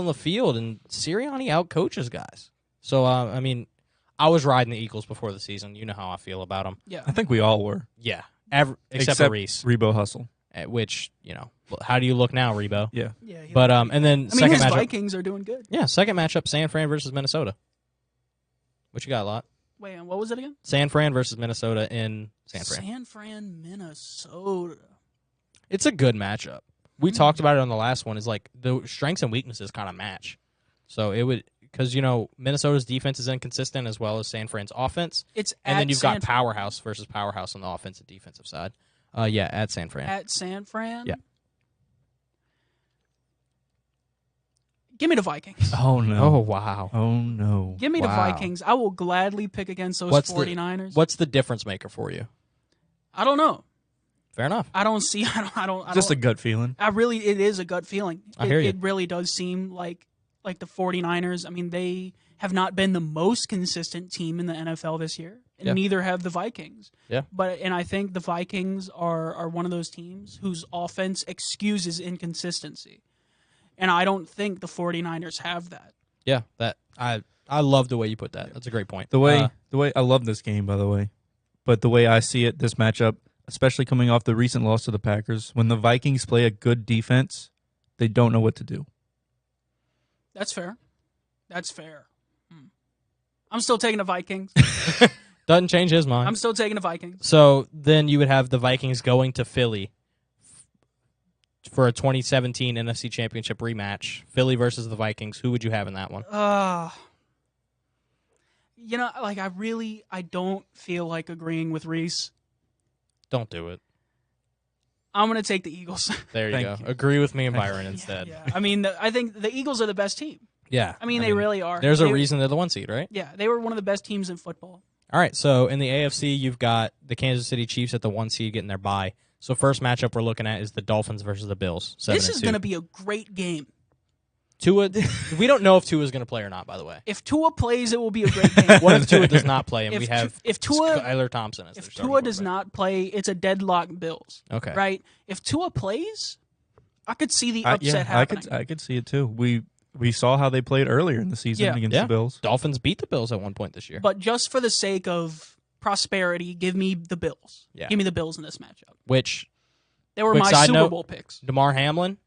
the field and Sirianni outcoaches guys. So I mean, I was riding the Eagles before the season. You know how I feel about them. Yeah. I think we all were. Yeah, except for Reese. Rebo Hustle. Which how do you look now, Rebo? Yeah. Yeah. But and then I mean, second his matchup. Vikings are doing good. Yeah, second matchup: San Fran versus Minnesota. What you got, Lot? Wait, and what was it again? San Fran versus Minnesota in San Fran. San Fran, Minnesota. It's a good matchup. We talked about it on the last one. Is like the strengths and weaknesses kind of match. So it would because Minnesota's defense is inconsistent as well as San Fran's offense, It's and at then you've San got powerhouse versus powerhouse on the offensive defensive side. At San Fran. At San Fran. Yeah. Give me the Vikings. Oh no. Oh wow. Oh no. Give me the Wow. Vikings. I will gladly pick against those What's 49ers. What's the difference maker for you? I don't know. Fair enough. I don't see. I don't. Just a gut feeling. It is a gut feeling. I hear you. It really does seem like the 49ers. I mean, they have not been the most consistent team in the NFL this year, and Yeah. neither have the Vikings. Yeah. And I think the Vikings are one of those teams whose offense excuses inconsistency. And I don't think the 49ers have that. Yeah, that I love the way you put that. That's a great point. The way I love this game, by the way, but the way I see it, this matchup, especially coming off the recent loss to the Packers, when the Vikings play a good defense, they don't know what to do. That's fair. I'm still taking the Vikings. doesn't change his mind. I'm still taking the Vikings. So then you would have the Vikings going to Philly for a 2017 NFC Championship rematch. Philly versus the Vikings. Who would you have in that one? I don't feel like agreeing with Reese. Don't do it. I'm going to take the Eagles. There you Thank go. you. Agree with me and Byron instead. Yeah. I mean, I think the Eagles are the best team. Yeah. I mean, they really are. There's a reason they're the 1 seed, right? Yeah, they were one of the best teams in football. All right, so in the AFC, you've got the Kansas City Chiefs at the 1 seed getting their bye. So first matchup we're looking at is the Dolphins versus the Bills. This is 7-2. going to be a great game. Tua. We don't know if Tua is going to play or not, by the way. If Tua plays, it will be a great game. What if Tua does not play and If we Tu- have if Tua- Skylar Thompson as their If starting Tua does quarterback? not play, it's a deadlock Bills. Okay. Right? If Tua plays, I could see the upset happening. I could see it too. We saw how they played earlier in the season Yeah. against Yeah. the Bills. Dolphins beat the Bills at one point this year. But just for the sake of prosperity, give me the Bills. Yeah. Give me the Bills in this matchup. Which, They were Quick my side Super note. Bowl picks. DeMar Hamlin,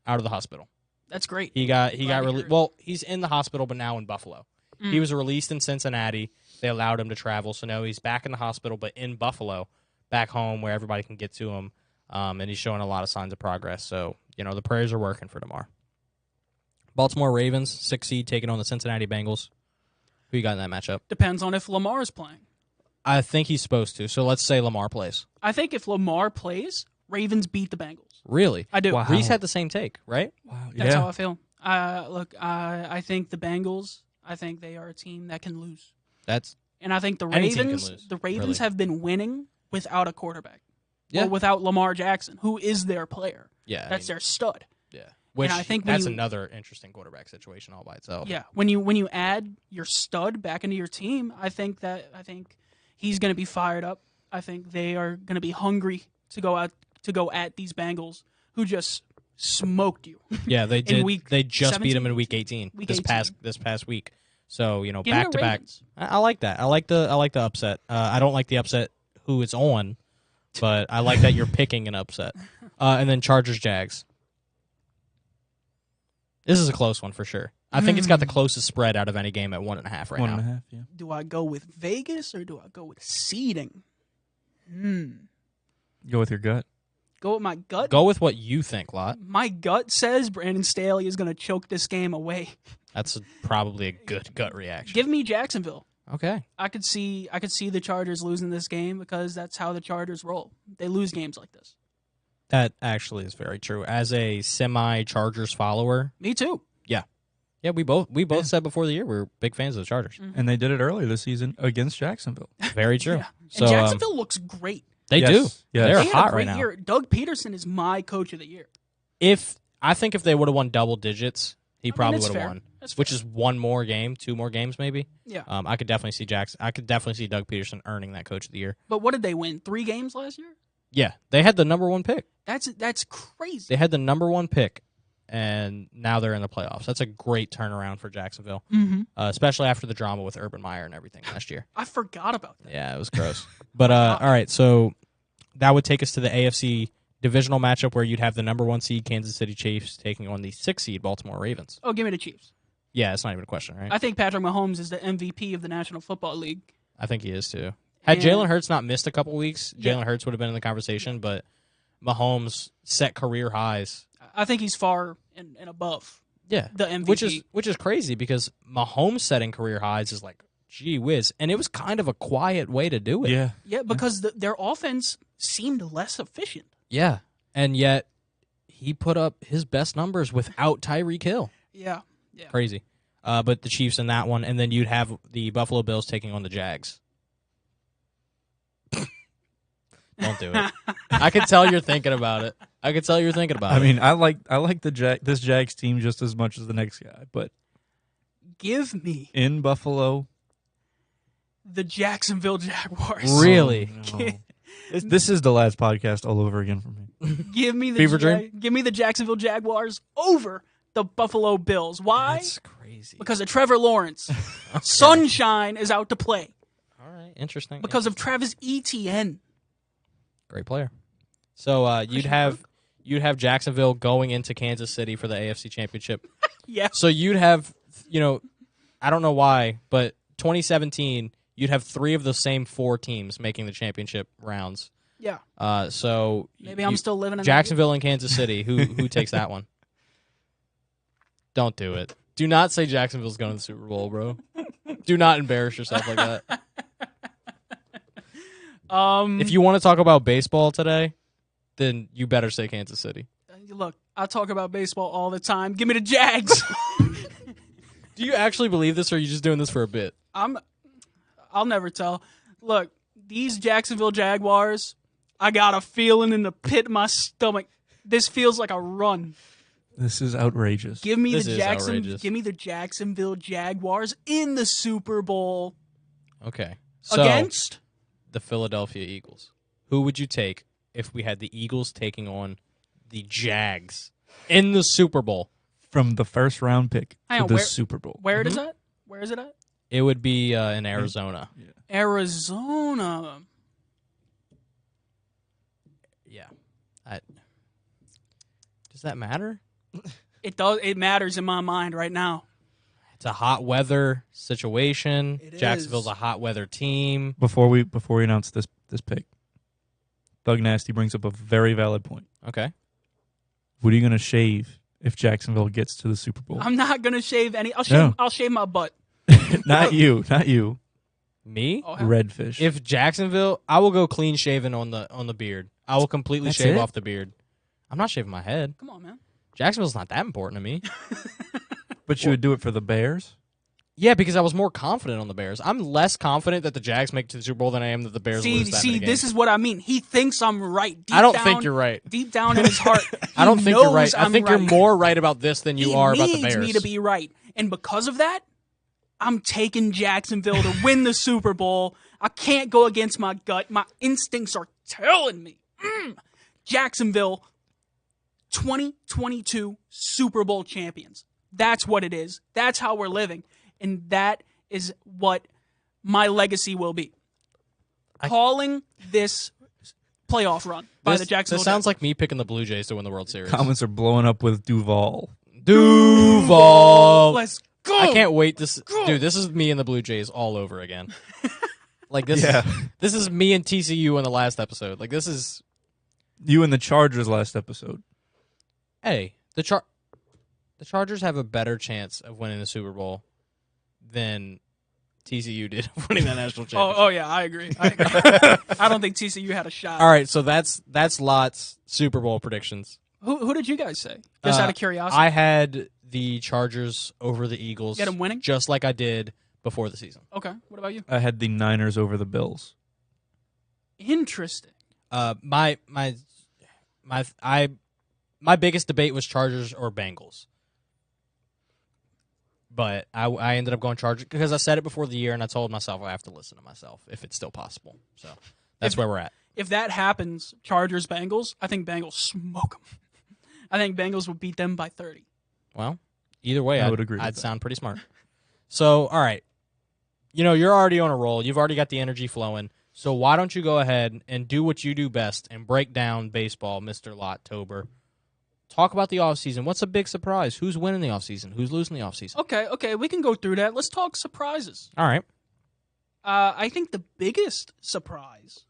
out of the hospital. That's great. He got Glad to released. hear it. Well, he's in the hospital, but now in Buffalo. Mm. He was released in Cincinnati. They allowed him to travel, so now he's back in the hospital, but in Buffalo, back home where everybody can get to him, and he's showing a lot of signs of progress. So the prayers are working for DeMar. Baltimore Ravens, 6 seed, taking on the Cincinnati Bengals. Who you got in that matchup? Depends on if Lamar is playing. I think he's supposed to. So let's say Lamar plays. I think if Lamar plays, Ravens beat the Bengals. Really? I do. Wow. Reese had the same take, right? Wow. That's how I feel. Look, I think the Bengals, I think they are a team that can lose. That's And I think the Any team can Ravens, lose, the Ravens really. have been winning without a quarterback. Yeah. Or without Lamar Jackson, who is their player. yeah. That's their stud. Yeah. Which I think when that's you- another interesting quarterback situation all by itself. Yeah. When you add your stud back into your team, I think he's going to be fired up. I think they are going to be hungry to go at these Bengals who just smoked you. Yeah, they did. week They just beat 17? him in week 18. Week this 18. past week. So Give me back the to back. Ravens. I like that. I like the upset. I don't like the upset who it's on, but I like that you're picking an upset. And then Chargers Jags. This is a close one for sure. I think it's got the closest spread out of any game at 1.5 right now. 1.5. Yeah. Do I go with Vegas or do I go with seeding? Go with your gut. Go with my gut. Go with what you think, Lot. My gut says Brandon Staley is going to choke this game away. That's probably a good gut reaction. Give me Jacksonville. Okay. I could see the Chargers losing this game because that's how the Chargers roll. They lose games like this. That actually is very true. As a semi-Chargers follower, Me too. yeah, we both said before the year we were big fans of the Chargers. And they did it earlier this season against Jacksonville. Very true. Yeah. So And Jacksonville looks great. they Yes. do. Yes. They're They had a hot great right now. year. Doug Peterson is my coach of the year. I think if they would have won double digits, he probably it's would have fair. won. That's Which fair. is one more game, 2 more games maybe. Yeah. I could definitely see I could definitely see Doug Peterson earning that coach of the year. But what did they win? 3 games last year? Yeah, they had the number 1 pick. That's crazy. They had the number 1 pick, and now they're in the playoffs. That's a great turnaround for Jacksonville, especially after the drama with Urban Meyer and everything last year. I forgot about that. Yeah, it was gross. But all right, so that would take us to the AFC divisional matchup where you'd have the number 1 seed Kansas City Chiefs taking on the 6 seed Baltimore Ravens. Oh, give me the Chiefs. Yeah, it's not even a question, right? I think Patrick Mahomes is the MVP of the National Football League. I think he is too. Had And- Jalen Hurts not missed a couple weeks, Yeah. Jalen Hurts would have been in the conversation, but Mahomes set career highs. I think he's far and above Yeah. the MVP. Which is crazy because Mahomes setting career highs is like, gee whiz. And it was kind of a quiet way to do it. Yeah. Yeah, because their offense seemed less efficient. Yeah. And yet he put up his best numbers without Tyreek Hill. Yeah. Crazy. But the Chiefs in that one, and then you'd have the Buffalo Bills taking on the Jags. Don't do it. I could tell you're thinking about it. I mean, I like this Jags team just as much as the next guy, but Give me in Buffalo, the Jacksonville Jaguars. Really? oh, no. This is the last podcast all over again for me. Give me the Fever dream? Give me the Jacksonville Jaguars over the Buffalo Bills. Why? That's crazy. Because of Trevor Lawrence. Sunshine is out to play All right, interesting. because of Travis Etienne. Great player. So you'd have Jacksonville going into Kansas City for the AFC Championship. Yeah. So you'd have, I don't know why, but 2017, you'd have 3 of the same 4 teams making the championship rounds. Yeah. So Maybe I'm still living in Jacksonville and Kansas City. Who takes that one? Don't do it. Do not say Jacksonville's going to the Super Bowl, bro. Do not embarrass yourself like that. If you want to talk about baseball today, then you better say Kansas City. Look, I talk about baseball all the time. Give me the Jags. Do you actually believe this, or are you just doing this for a bit? I'll never tell. Look, these Jacksonville Jaguars, I got a feeling in the pit of my stomach. This feels like a run. This is outrageous. Give me This is outrageous. Give me the Jacksonville Jaguars in the Super Bowl Okay. So, against the Philadelphia Eagles. Who would you take if we had the Eagles taking on the Jags in the Super Bowl? From the first round pick Hang to on, the where- Super Bowl. Where is it? Where is it at? It would be in Arizona. Arizona. Yeah. Does that matter? It does. It matters in my mind right now. It's a hot weather situation. It Jacksonville's is. a hot weather team. Before we announce this pick, Thug Nasty brings up a very valid point. Okay. What are you going to shave if Jacksonville gets to the Super Bowl? I'm not gonna shave any. No. I'll shave my butt. Not you. Me? Oh, hell. Redfish. If Jacksonville, I will go clean shaven on the beard. I will completely That's shave it? off the beard. I'm not shaving my head. Come on, man. Jacksonville's not that important to me. But you would do it for the Bears? Yeah, because I was more confident on the Bears. I'm less confident that the Jags make it to the Super Bowl than I am that the Bears lose that many games. This is what I mean. He thinks I'm right. Deep I don't down, think you're right. Deep down in his heart, I don't he think you're right. knows I I'm think right. you're more right about this than you He are about the needs Bears. me to be right, and because of that, I'm taking Jacksonville to win the Super Bowl. I can't go against my gut. My instincts are telling me. Jacksonville, 2022 Super Bowl champions. That's what it is. That's how we're living, and that is what my legacy will be. Calling this playoff run by the Jacksonville This sounds Jaguars. like me picking the Blue Jays to win the World Series. Comments are blowing up with Duval. Duval. Let's go. I can't wait to dude. This is me and the Blue Jays all over again. Like this. Yeah. This is me and TCU in the last episode. Like this is. You and the Chargers last episode. Hey, the Chargers have a better chance of winning the Super Bowl than TCU did of winning that national championship. Oh yeah, I agree. I don't think TCU had a shot. All right, so that's Lot's Super Bowl predictions. Who did you guys say? Just out of curiosity. I had the Chargers over the Eagles. Get 'em winning? Just like I did before the season. Okay. What about you? I had the Niners over the Bills. Interesting. My biggest debate was Chargers or Bengals. But I ended up going Chargers because I said it before the year, and I told myself I have to listen to myself if it's still possible. So that's where we're at. If that happens, Chargers Bengals, I think Bengals smoke them. I think Bengals will beat them by 30. Well, either way, I would agree with I'd that. sound pretty smart. So, all right. You know, you're already on a roll. You've already got the energy flowing. So why don't you go ahead and do what you do best and break down baseball, Mr. Lottober. Talk about the offseason. What's a big surprise? Who's winning the offseason? Who's losing the offseason? Okay, we can go through that. Let's talk surprises. All right. I think the biggest surprise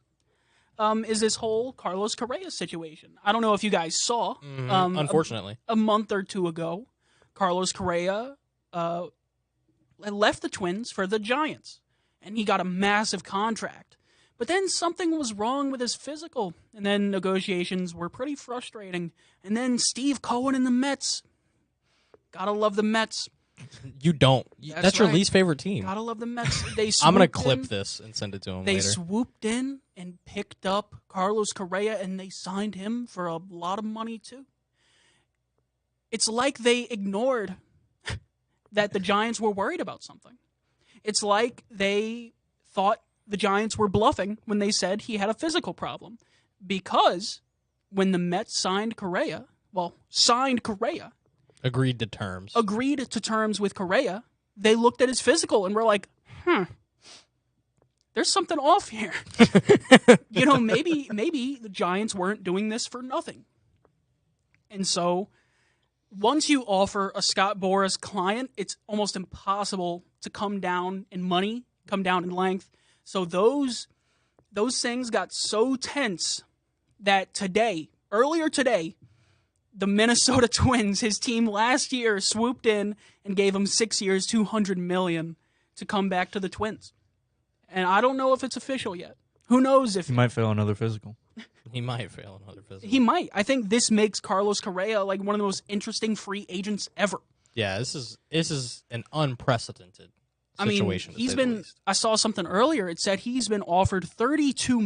is this whole Carlos Correa situation. I don't know if you guys saw. Unfortunately. A month or two ago, Carlos Correa left the Twins for the Giants, and he got a massive contract. But then something was wrong with his physical, and then negotiations were pretty frustrating. And then Steve Cohen and the Mets. Gotta love the Mets. You don't. That's your right. least favorite team. Gotta love the Mets. They I'm going to swooped clip in. this and send it to him They later. swooped in and picked up Carlos Correa, and they signed him for a lot of money, too. It's like they ignored that the Giants were worried about something. It's like they thought the Giants were bluffing when they said he had a physical problem. Because when the Mets signed Correa, Agreed to terms. agreed to terms with Correa, they looked at his physical and were like, there's something off here. Maybe the Giants weren't doing this for nothing. And so once you offer a Scott Boras client, it's almost impossible to come down in money, come down in length. So those things got so tense that earlier today, the Minnesota Twins, his team last year, swooped in and gave him 6 years, $200 million to come back to the Twins. And I don't know if it's official yet. Who knows if He might fail another physical. He might fail another physical. he might. I think this makes Carlos Correa like one of the most interesting free agents ever. Yeah, this is an unprecedented I mean, situation. he's to say the been. least. I saw something earlier. It said he's been offered 32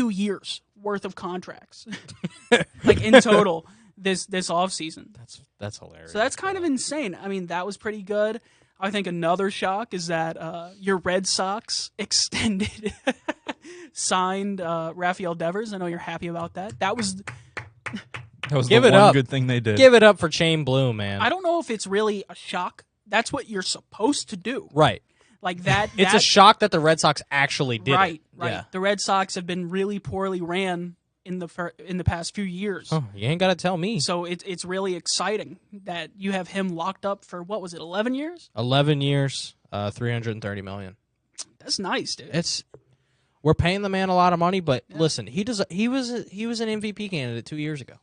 years worth of contracts, like in total this offseason. That's hilarious. So that's kind of insane. I mean, that was pretty good. I think another shock is that your Red Sox extended, signed Rafael Devers. I know you're happy about that. That was. That was Give the it one up. good thing they did. Give it up for Chain Bloom, man. I don't know if it's really a shock. That's what you're supposed to do. Right. Like that. It's a shock that the Red Sox actually did Right. it. Right. Yeah. The Red Sox have been really poorly ran in the past few years. Oh, you ain't got to tell me. So it's really exciting that you have him locked up for what was it, 11 years? 11 years, $330 million. That's nice, dude. We're paying the man a lot of money, but listen, he was an MVP candidate 2 years ago.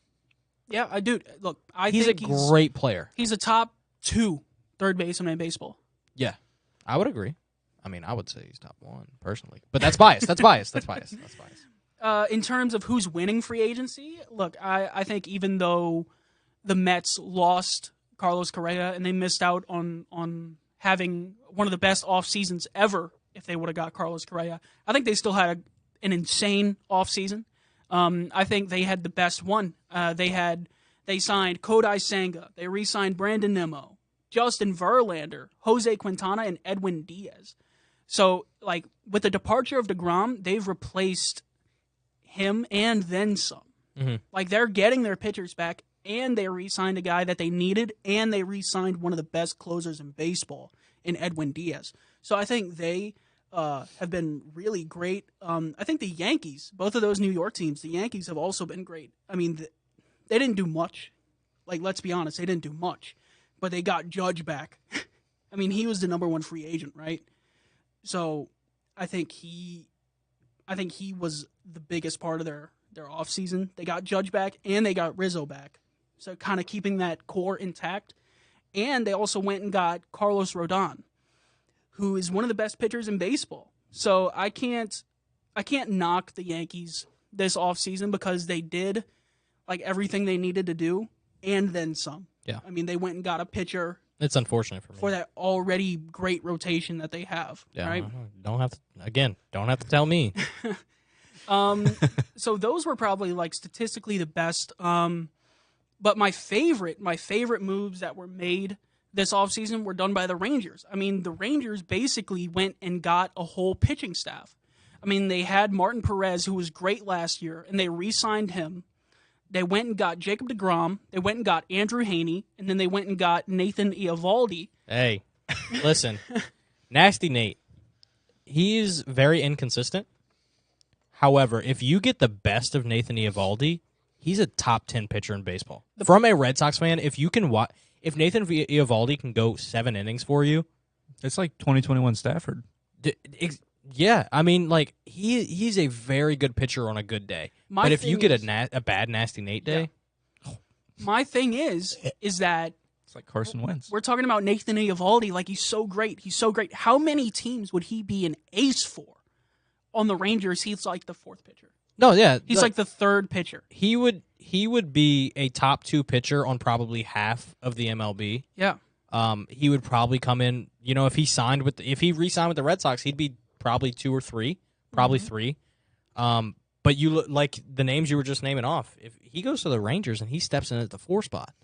Yeah, I do. Look, I He's think a great player. he's a top 2 third baseman in baseball. Yeah, I would agree. I mean, I would say he's top 1 personally, but that's biased. That's biased. That's biased. That's biased. In terms of who's winning free agency, look, I think even though the Mets lost Carlos Correa and they missed out on having one of the best off seasons ever if they would have got Carlos Correa, I think they still had an insane off season. I think they had the best one. They signed Kodai Senga. They re-signed Brandon Nimmo, Justin Verlander, Jose Quintana, and Edwin Diaz. So, like, with the departure of DeGrom, they've replaced him and then some. Mm-hmm. Like, they're getting their pitchers back, and they re-signed a guy that they needed, and they re-signed one of the best closers in baseball in Edwin Diaz. So I think they have been really great. I think the Yankees, both of those New York teams, the Yankees have also been great. I mean, they didn't do much. Like, let's be honest, they didn't do much. But they got Judge back. I mean, he was the number 1 free agent, right? So I think he was the biggest part of their offseason. They got Judge back and they got Rizzo back. So kind of keeping that core intact. And they also went and got Carlos Rodon, who is one of the best pitchers in baseball. So I can't knock the Yankees this offseason because they did like everything they needed to do and then some. Yeah. I mean, they went and got a pitcher It's unfortunate for me. for that already great rotation that they have. yeah, Right. don't have to tell me. So those were probably like statistically the best. But my favorite moves that were made this offseason were done by the Rangers. I mean, the Rangers basically went and got a whole pitching staff. I mean, they had Martin Perez, who was great last year, and they re-signed him. They went and got Jacob deGrom. They went and got Andrew Haney, and then they went and got Nathan Eovaldi. Hey, listen, Nasty Nate, he's very inconsistent. However, if you get the best of Nathan Eovaldi, he's a top 10 pitcher in baseball. From a Red Sox fan, if Nathan Eovaldi can go 7 innings for you, It's like 2021 Stafford. yeah, I mean, like he's a very good pitcher on a good day. My But if you thing get is- a bad Nasty Nate day, My thing is that It's like Carson Wentz. we're talking about Nathan Eovaldi like he's so great. He's so great. How many teams would he be an ace for? On the Rangers, he's like the 4th pitcher. no, yeah, He's like the 3rd pitcher. he would be a top 2 pitcher on probably half of the MLB. Yeah. He would probably come in. You know, if he re-signed with the Red Sox, he'd be probably 2 or 3, probably 3. But you look like the names you were just naming off. If he goes to the Rangers and he steps in at the 4 spot,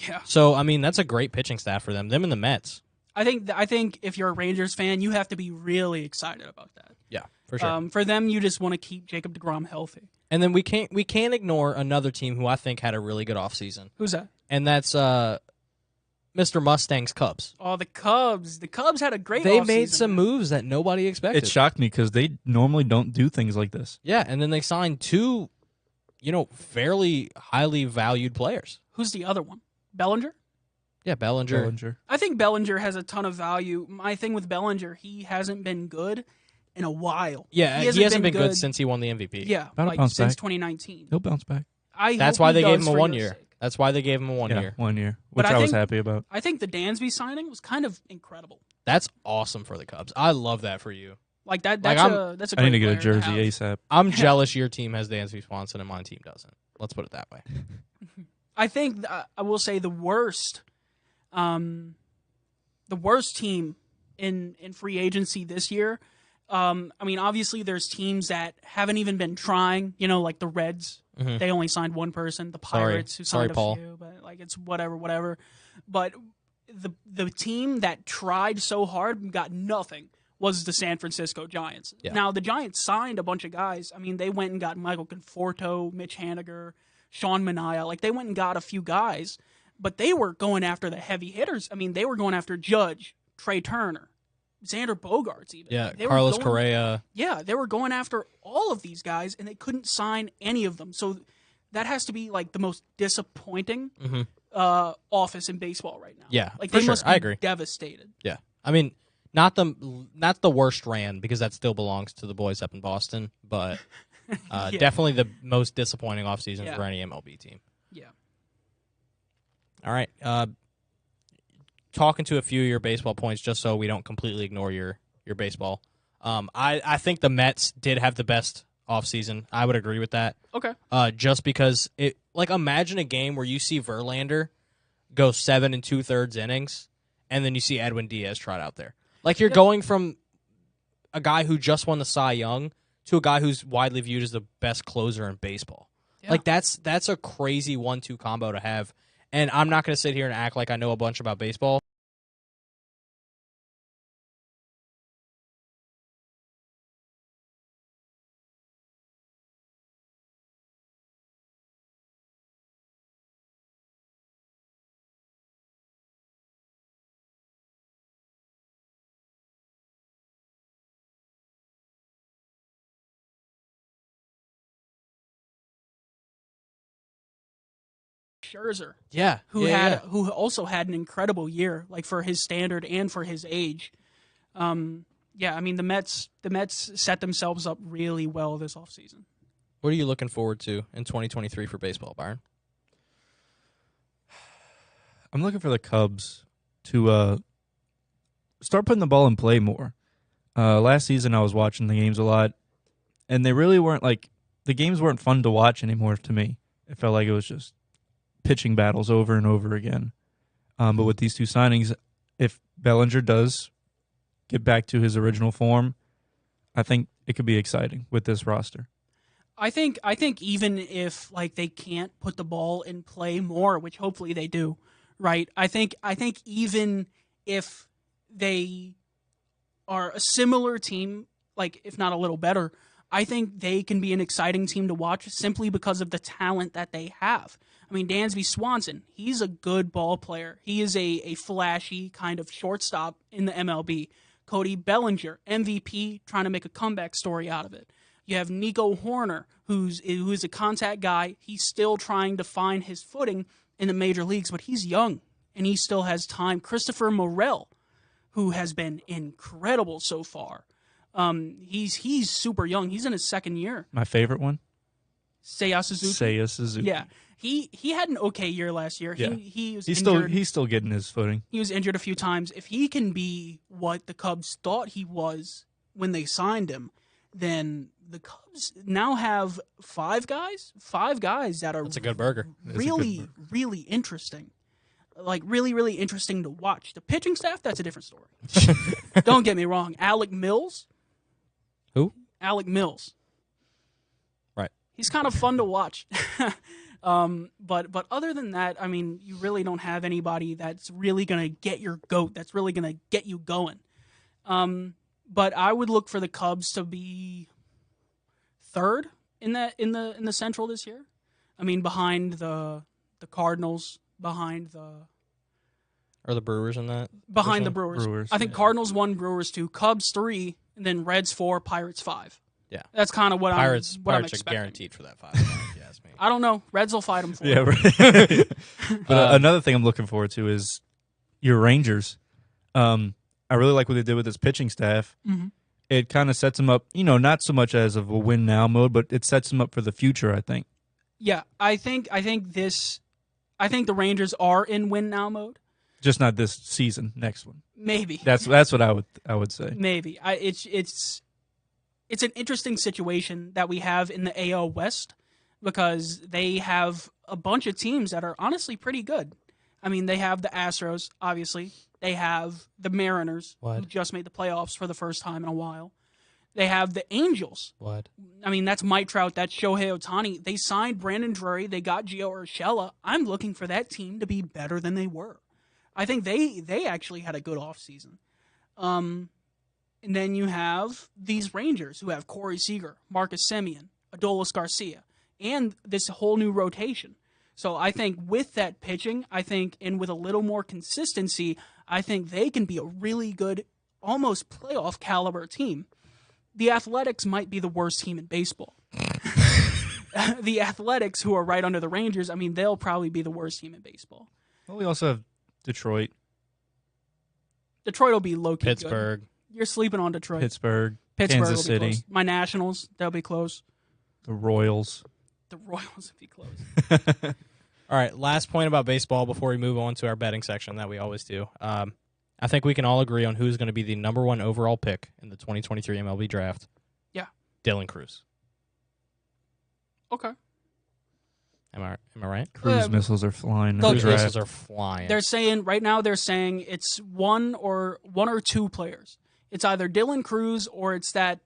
Yeah. so I mean that's a great pitching staff for them. Them and the Mets. I think if you're a Rangers fan, you have to be really excited about that. Yeah, for sure. For them, you just want to keep Jacob deGrom healthy. And then we can't ignore another team who I think had a really good offseason, Who's that? and that's Mr. Mustang's Cubs. Oh, the Cubs. The Cubs had a great They offseason, made some man. moves that nobody expected. It shocked me because they normally don't do things like this. Yeah, and then they signed 2, fairly highly valued players. Who's the other one? Bellinger? Yeah, Bellinger. Bellinger. I think Bellinger has a ton of value. My thing with Bellinger, he hasn't been good in a while. Yeah, he hasn't been good since he won the MVP. Yeah, That'll like bounce since back. 2019. He'll bounce back. That's why they gave him a 1 year. That's why they gave him a 1 Yeah, year. 1 year, But which I I was think- happy about. I think the Dansby signing was kind of incredible. That's awesome for the Cubs. I love that for you. Like that. Like, That's a I great need to get a player jersey have. ASAP. I'm jealous your team has Dansby Swanson and my team doesn't. Let's put it that way. I think I will say the worst team in free agency this year. I mean, obviously, there's teams that haven't even been trying. You know, like the Reds. Mhm. They only signed one person. The Sorry. Pirates, who Sorry, signed a Paul. few, but like it's whatever. But the team that tried so hard and got nothing was the San Francisco Giants. Yeah. Now the Giants signed a bunch of guys. I mean, they went and got Michael Conforto, Mitch Haniger, Sean Manaea. Like they went and got a few guys, but they were going after the heavy hitters. I mean, they were going after Judge, Trey Turner, Xander Bogaerts, even. Yeah, They were Carlos going- Correa. Yeah, they were going after all of these guys, and they couldn't sign any of them. So that has to be like the most disappointing office in baseball right now. Yeah, like for they sure. must be I agree. devastated. Yeah, I mean, not the worst ran because that still belongs to the boys up in Boston, but Yeah. definitely the most disappointing offseason Yeah. for any MLB team. Yeah. All right, talking to a few of your baseball points, just so we don't completely ignore your baseball. I think the Mets did have the best offseason. I would agree with that. Okay. Just because imagine a game where you see Verlander go 7 2/3 innings, and then you see Edwin Diaz trot out there. Like you're going from a guy who just won the Cy Young to a guy who's widely viewed as the best closer in baseball. Yeah. Like that's a crazy 1-2 combo to have. And I'm not going to sit here and act like I know a bunch about baseball. Scherzer, Yeah, who also had an incredible year, like for his standard and for his age. Yeah, I mean the Mets set themselves up really well this offseason. What are you looking forward to in 2023 for baseball, Byron? I'm looking for the Cubs to start putting the ball in play more. Last season, I was watching the games a lot, and they really weren't the games weren't fun to watch anymore to me. It felt like it was just pitching battles over and over again. But with these two signings, if Bellinger does get back to his original form, I think it could be exciting with this roster. I think even if like they can't put the ball in play more, which hopefully they do, right? I think even if they are a similar team, like if not a little better, I think they can be an exciting team to watch simply because of the talent that they have. I mean, Dansby Swanson, he's a good ball player. He is a flashy kind of shortstop in the MLB. Cody Bellinger, MVP, trying to make a comeback story out of it. You have Nico Horner, who is a contact guy. He's still trying to find his footing in the major leagues, but he's young, and he still has time. Christopher Morel, who has been incredible so far. He's super young. He's in his second year. My favorite one? Seiya Suzuki. Seiya Suzuki. Yeah. He had an okay year last year. Yeah. He was He's injured. still getting his footing. He was injured a few times. If he can be what the Cubs thought he was when they signed him, then the Cubs now have five guys that are That's a good burger. really, really interesting. Like really, really interesting to watch. The pitching staff, that's a different story. Don't get me wrong. Alec Mills. Who? Alec Mills. Right. He's kind of fun to watch. But other than that, I mean, you really don't have anybody that's really gonna get your goat. That's really gonna get you going. But I would look for the Cubs to be third in the Central this year. I mean, behind the Cardinals, behind the Are the Brewers in that? the position? Brewers. I think Cardinals 1, Brewers 2, Cubs 3, and then Reds 4, Pirates 5. Yeah. That's kind of what Pirates I'm are expecting. guaranteed for that 5. If you ask me. I don't know. Reds will fight them for Yeah, it. right. But another thing I'm looking forward to is your Rangers. I really like what they did with this pitching staff. Mm-hmm. It kind of sets them up, not so much as of a win now mode, but it sets them up for the future, I think. Yeah, I think the Rangers are in win now mode. Just not this season. Next one. Maybe. That's what I would say. Maybe. It's an interesting situation that we have in the AL West because they have a bunch of teams that are honestly pretty good. I mean, they have the Astros, obviously. They have the Mariners, who just made the playoffs for the first time in a while. They have the Angels. What? I mean, that's Mike Trout, that's Shohei Ohtani. They signed Brandon Drury. They got Gio Urshela. I'm looking for that team to be better than they were. I think they actually had a good offseason. And then you have these Rangers who have Corey Seager, Marcus Semien, Adolis Garcia, and this whole new rotation. So I think with that pitching, and with a little more consistency, I think they can be a really good, almost playoff caliber team. The Athletics might be the worst team in baseball. The Athletics, who are right under the Rangers, I mean, they'll probably be the worst team in baseball. Well, we also have Detroit. Detroit will be low-key Pittsburgh. good. You're sleeping on Detroit. Pittsburgh, Pittsburgh Kansas will be City, close. My Nationals, they'll be close. the Royals. The Royals will be close. All right, last point about baseball before we move on to our betting section that we always do. I think we can all agree on who's going to be the number 1 overall pick in the 2023 MLB draft. Yeah. Dylan Cruz. Okay. Am I right? Cruise missiles are flying. in the Cruise draft. missiles are flying. They're saying it's one or two players. It's either Dylan Cruz or it's that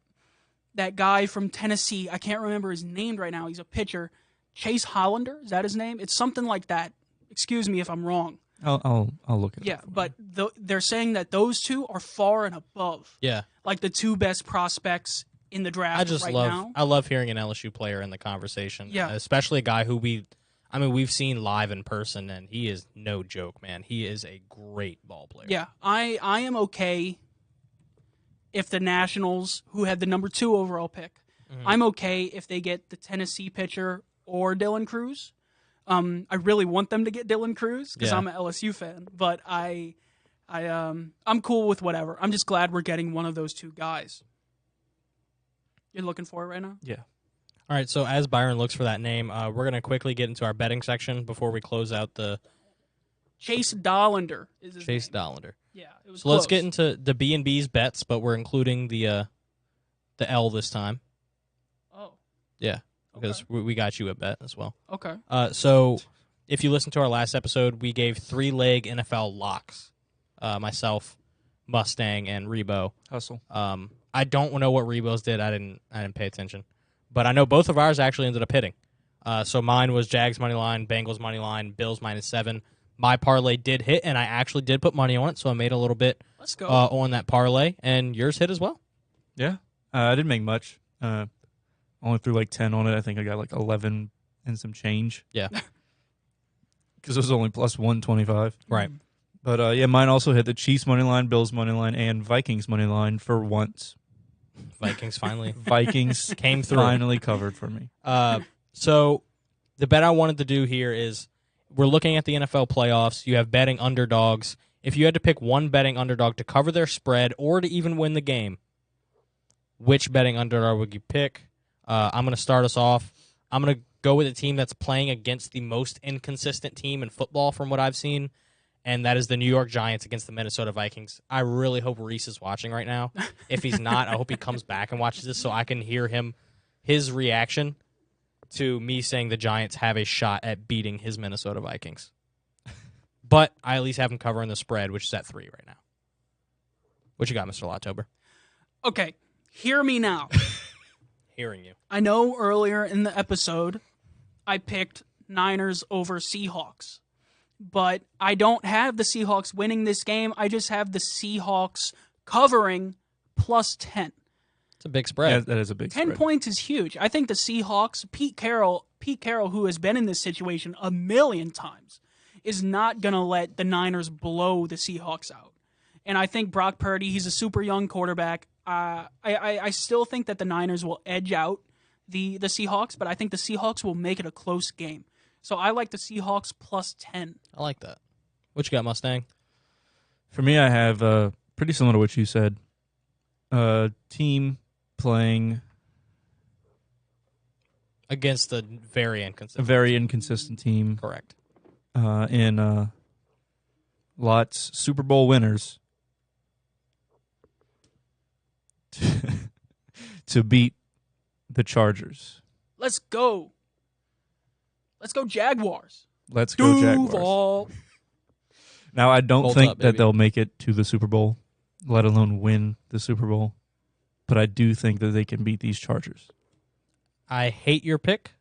guy from Tennessee. I can't remember his name right now. He's a pitcher. Chase Hollander, is that his name? It's something like that. Excuse me if I'm wrong. I'll look at it. Yeah, but they're saying that those two are far and above. Yeah. Like the two best prospects in the draft now. I love hearing an LSU player in the conversation. Yeah. Especially a guy who we've seen live in person, and he is no joke, man. He is a great ball player. Yeah, I am okay if the Nationals, who had the number 2 overall pick, I'm okay if they get the Tennessee pitcher or Dylan Cruz. I really want them to get Dylan Cruz because I'm an LSU fan, but I'm cool with whatever. I'm just glad we're getting one of those two guys. You're looking for it right now? Yeah. All right, so as Byron looks for that name, we're going to quickly get into our betting section before we close out the Chase Dollander is his Chase name. Dollander. Yeah, it was So let's close. get into the B&B's bets, but we're including the L this time. Oh, Yeah, because we got you a bet as well. okay. So if you listen to our last episode, we gave 3-leg NFL locks. Myself, Mustang, and Rebo. Hustle. I don't know what Rebo's did. I didn't pay attention, but I know both of ours actually ended up hitting. So mine was Jags money line, Bengals money line, Bills -7. My parlay did hit, and I actually did put money on it, so I made a little bit Let's go. on that parlay, and yours hit as well. Yeah. I didn't make much. Only threw like 10 on it. I think I got like 11 and some change. Yeah. Because it was only plus 125. Right. But yeah, mine also hit the Chiefs money line, Bills money line, and Vikings money line for once. Vikings finally Vikings came through. finally covered for me. So the bet I wanted to do here is we're looking at the NFL playoffs. You have betting underdogs. If you had to pick one betting underdog to cover their spread or to even win the game, which betting underdog would you pick? I'm going to start us off. I'm going to go with a team that's playing against the most inconsistent team in football from what I've seen, and that is the New York Giants against the Minnesota Vikings. I really hope Reese is watching right now. If he's not, I hope he comes back and watches this so I can hear his reaction to me saying the Giants have a shot at beating his Minnesota Vikings. But I at least have him covering the spread, which is at 3 right now. What you got, Mr. Lottober? Okay, hear me now. Hearing you. I know earlier in the episode I picked Niners over Seahawks, but I don't have the Seahawks winning this game. I just have the Seahawks covering plus 10. It's a big spread. Yeah, that is a big 10 spread. points is huge. I think the Seahawks, Pete Carroll, who has been in this situation a million times, is not going to let the Niners blow the Seahawks out. And I think Brock Purdy, he's a super young quarterback. I still think that the Niners will edge out the Seahawks, but I think the Seahawks will make it a close game. So I like the Seahawks plus 10. I like that. What you got, Mustang? For me, I have pretty similar to what you said. Team playing Against a very a inconsistent. very inconsistent team Correct. in Lots Super Bowl winners to beat the Chargers. Let's go. Let's go Jaguars. Let's go Jaguars. Duval. Now, I don't Bolt think up, that baby. they'll make it to the Super Bowl, let alone win the Super Bowl. But I do think that they can beat these Chargers. I hate your pick,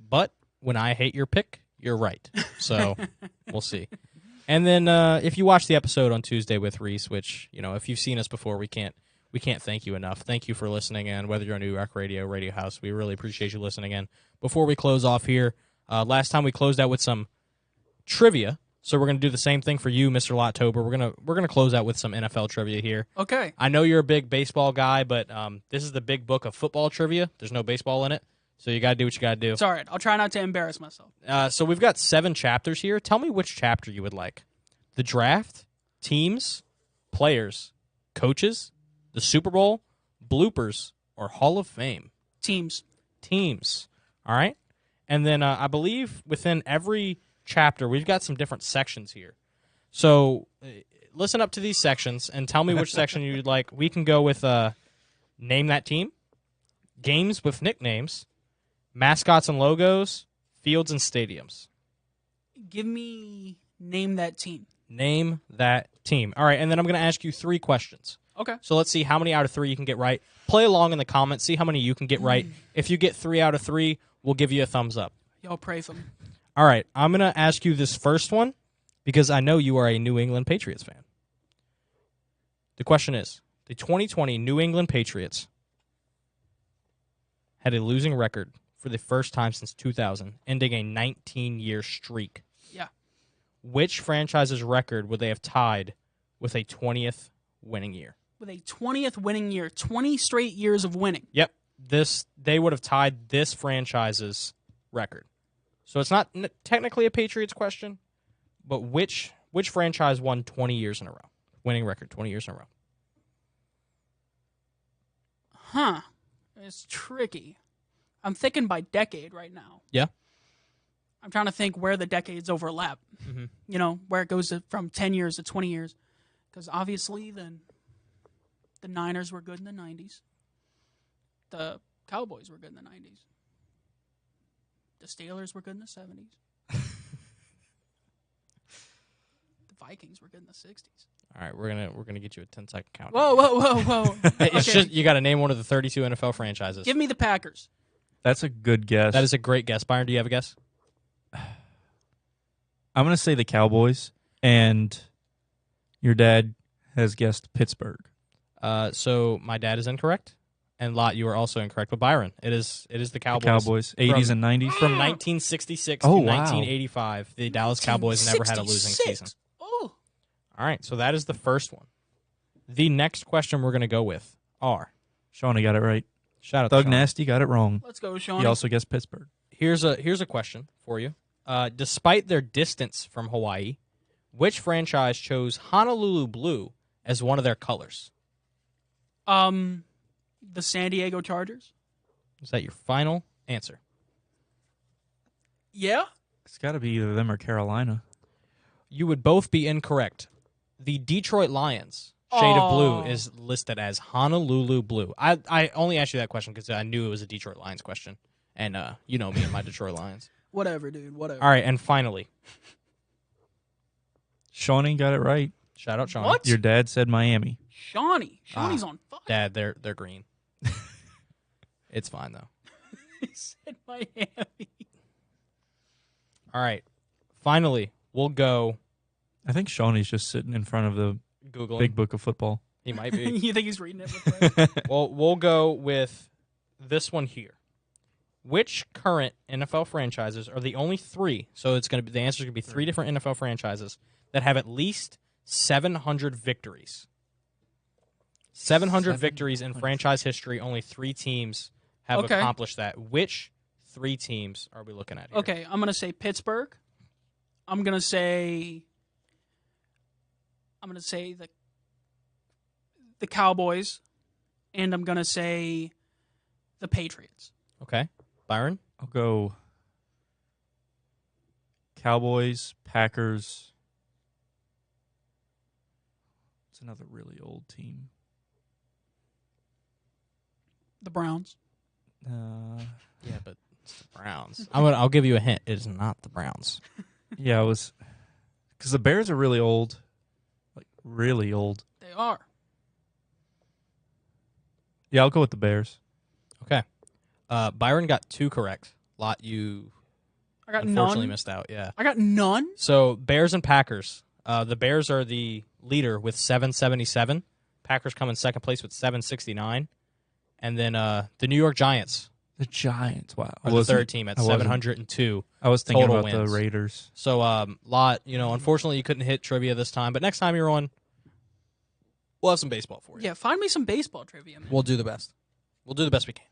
but when I hate your pick, you're right. So we'll see. And then if you watch the episode on Tuesday with Reese, which, you know, if you've seen us before, we can't thank you enough. Thank you for listening in, whether you're on New York Radio, Radio House. We really appreciate you listening in. Before we close off here, last time we closed out with some trivia, so we're going to do the same thing for you, Mr. Lottober. We're gonna close out with some NFL trivia here. Okay. I know you're a big baseball guy, but this is the big book of football trivia. There's no baseball in it, so you got to do what you got to do. It's all right. I'll try not to embarrass myself. So we've got 7 chapters here. Tell me which chapter you would like. The draft, teams, players, coaches, the Super Bowl, bloopers, or Hall of Fame. Teams. Teams. All right? And then I believe within every chapter, we've got some different sections here. So listen up to these sections and tell me which section you'd like. We can go with Name That Team, Games with Nicknames, Mascots and Logos, Fields and Stadiums. Give me Name That Team. Name that team. All right, and then I'm going to ask you 3 questions. Okay. So let's see how many out of 3 you can get right. Play along in the comments. See how many you can get right. If you get 3 out of 3, we'll give you a thumbs up. Y'all pray for me. All right, I'm going to ask you this first one because I know you are a New England Patriots fan. The question is, the 2020 New England Patriots had a losing record for the first time since 2000, ending a 19-year streak. Yeah. Which franchise's record would they have tied with a 20th winning year? With a 20th winning year, 20 straight years of winning. Yep. They would have tied this franchise's record. So it's not technically a Patriots question, but which franchise won 20 years in a row? Winning record 20 years in a row. Huh. It's tricky. I'm thinking by decade right now. Yeah. I'm trying to think where the decades overlap. Mm-hmm. You know, where it goes from 10 years to 20 years. Because obviously then the Niners were good in the 90s. The Cowboys were good in the 90s. The Steelers were good in the 70s. The Vikings were good in the 60s. All right, we're gonna get you a 10-second count. Whoa. It's just you got to name one of the 32 NFL franchises. Give me the Packers. That's a good guess. That is a great guess. Byron, do you have a guess? I'm going to say the Cowboys, and your dad has guessed Pittsburgh. So my dad is incorrect, and Lot, you are also incorrect. But Byron, it is the Cowboys. The Cowboys, 80s and 90s. From 1966 Oh, to wow. 1985, the Dallas Cowboys never had a losing 66. season. Oh. All right, so that is the first one. The next question we're going to go with are Shawnee got it right. shout out Thug to Sean. Nasty got it wrong. Let's go, Sean. He also guessed Pittsburgh. Here's a question for you. Despite their distance from Hawaii, which franchise chose Honolulu blue as one of their colors? The San Diego Chargers. Is that your final answer? Yeah. It's got to be either them or Carolina. You would both be incorrect. The Detroit Lions shade of blue Oh. is listed as Honolulu blue. I only asked you that question because I knew it was a Detroit Lions question, and you know me and my Detroit Lions. Whatever, dude. Whatever. All right, and finally, Shawnee got it right. shout out Sean. What? Your dad said Miami. Shawnee's on fire. Dad, they're green. It's fine though. He said Miami. All right, finally, we'll go I think Shawnee's just sitting in front of the Google. big book of football. He might be. You think he's reading it? With Fred? Well, we'll go with this one here. Which current NFL franchises are the only 3? So it's going to be the answer is going to be 3 different NFL franchises that have at least 700 victories. 700 victories in franchise history. Only 3 teams have Okay. accomplished that. Which 3 teams are we looking at here? Okay, I'm gonna say Pittsburgh. I'm gonna say the Cowboys, and I'm gonna say the Patriots. Okay. Byron? I'll go Cowboys, Packers, What's another really old team? The Browns. Yeah, but it's the Browns. I'll give you a hint. It is not the Browns. Yeah, it was because the Bears are really old, like really old. They are. Yeah, I'll go with the Bears. Okay. Byron got 2 correct. Lot, you I got unfortunately none. missed out. Yeah. I got none. So Bears and Packers. The Bears are the leader with 777. Packers come in second place with 769. And then the New York Giants The Giants. Wow, are the third team at I wasn't- 702. I was thinking total about wins. the Raiders. So, Lot, unfortunately you couldn't hit trivia this time, but next time you're on, we'll have some baseball for you. Yeah, find me some baseball trivia, man. We'll do the best. We'll do the best we can.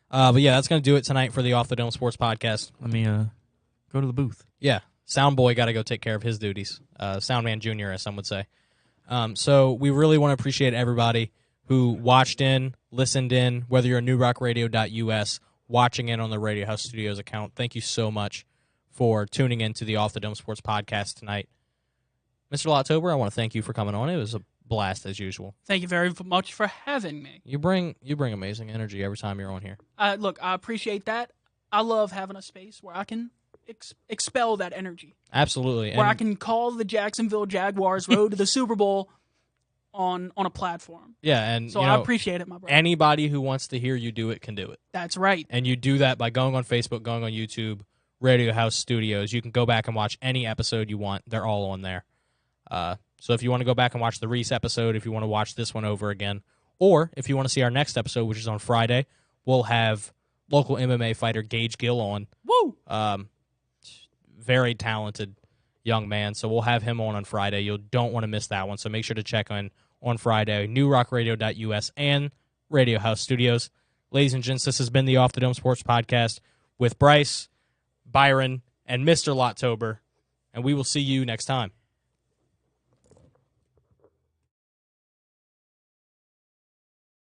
But yeah, that's going to do it tonight for the Off the Dome Sports Podcast. Let me go to the booth. Yeah, Sound Boy got to go take care of his duties. Soundman Junior, as some would say. So we really want to appreciate everybody who watched in, listened in, whether you're a newrockradio.us, watching in on the Radio House Studios account. Thank you so much for tuning in to the Off the Dome Sports Podcast tonight. Mr. Lottober, I want to thank you for coming on. It was a blast as usual. Thank you very much for having me. You bring amazing energy every time you're on here. Look, I appreciate that. I love having a space where I can expel that energy, Absolutely. where I And can call the Jacksonville Jaguars road to the Super Bowl on a platform. yeah, and So I appreciate it, my brother. anybody who wants to hear you do it can do it. That's right. And you do that by going on Facebook, going on YouTube, Radio House Studios. You can go back and watch any episode you want. They're all on there. So if you want to go back and watch the Reese episode, if you want to watch this one over again, or if you want to see our next episode, which is on Friday, we'll have local MMA fighter Gage Gill on. Woo! Very talented young man. So we'll have him on Friday. You don't want to miss that one. So make sure to check on Friday, newrockradio.us and Radio House Studios. Ladies and gents, this has been the Off the Dome Sports Podcast with Bryce, Byron, and Mr. Lottober. And we will see you next time.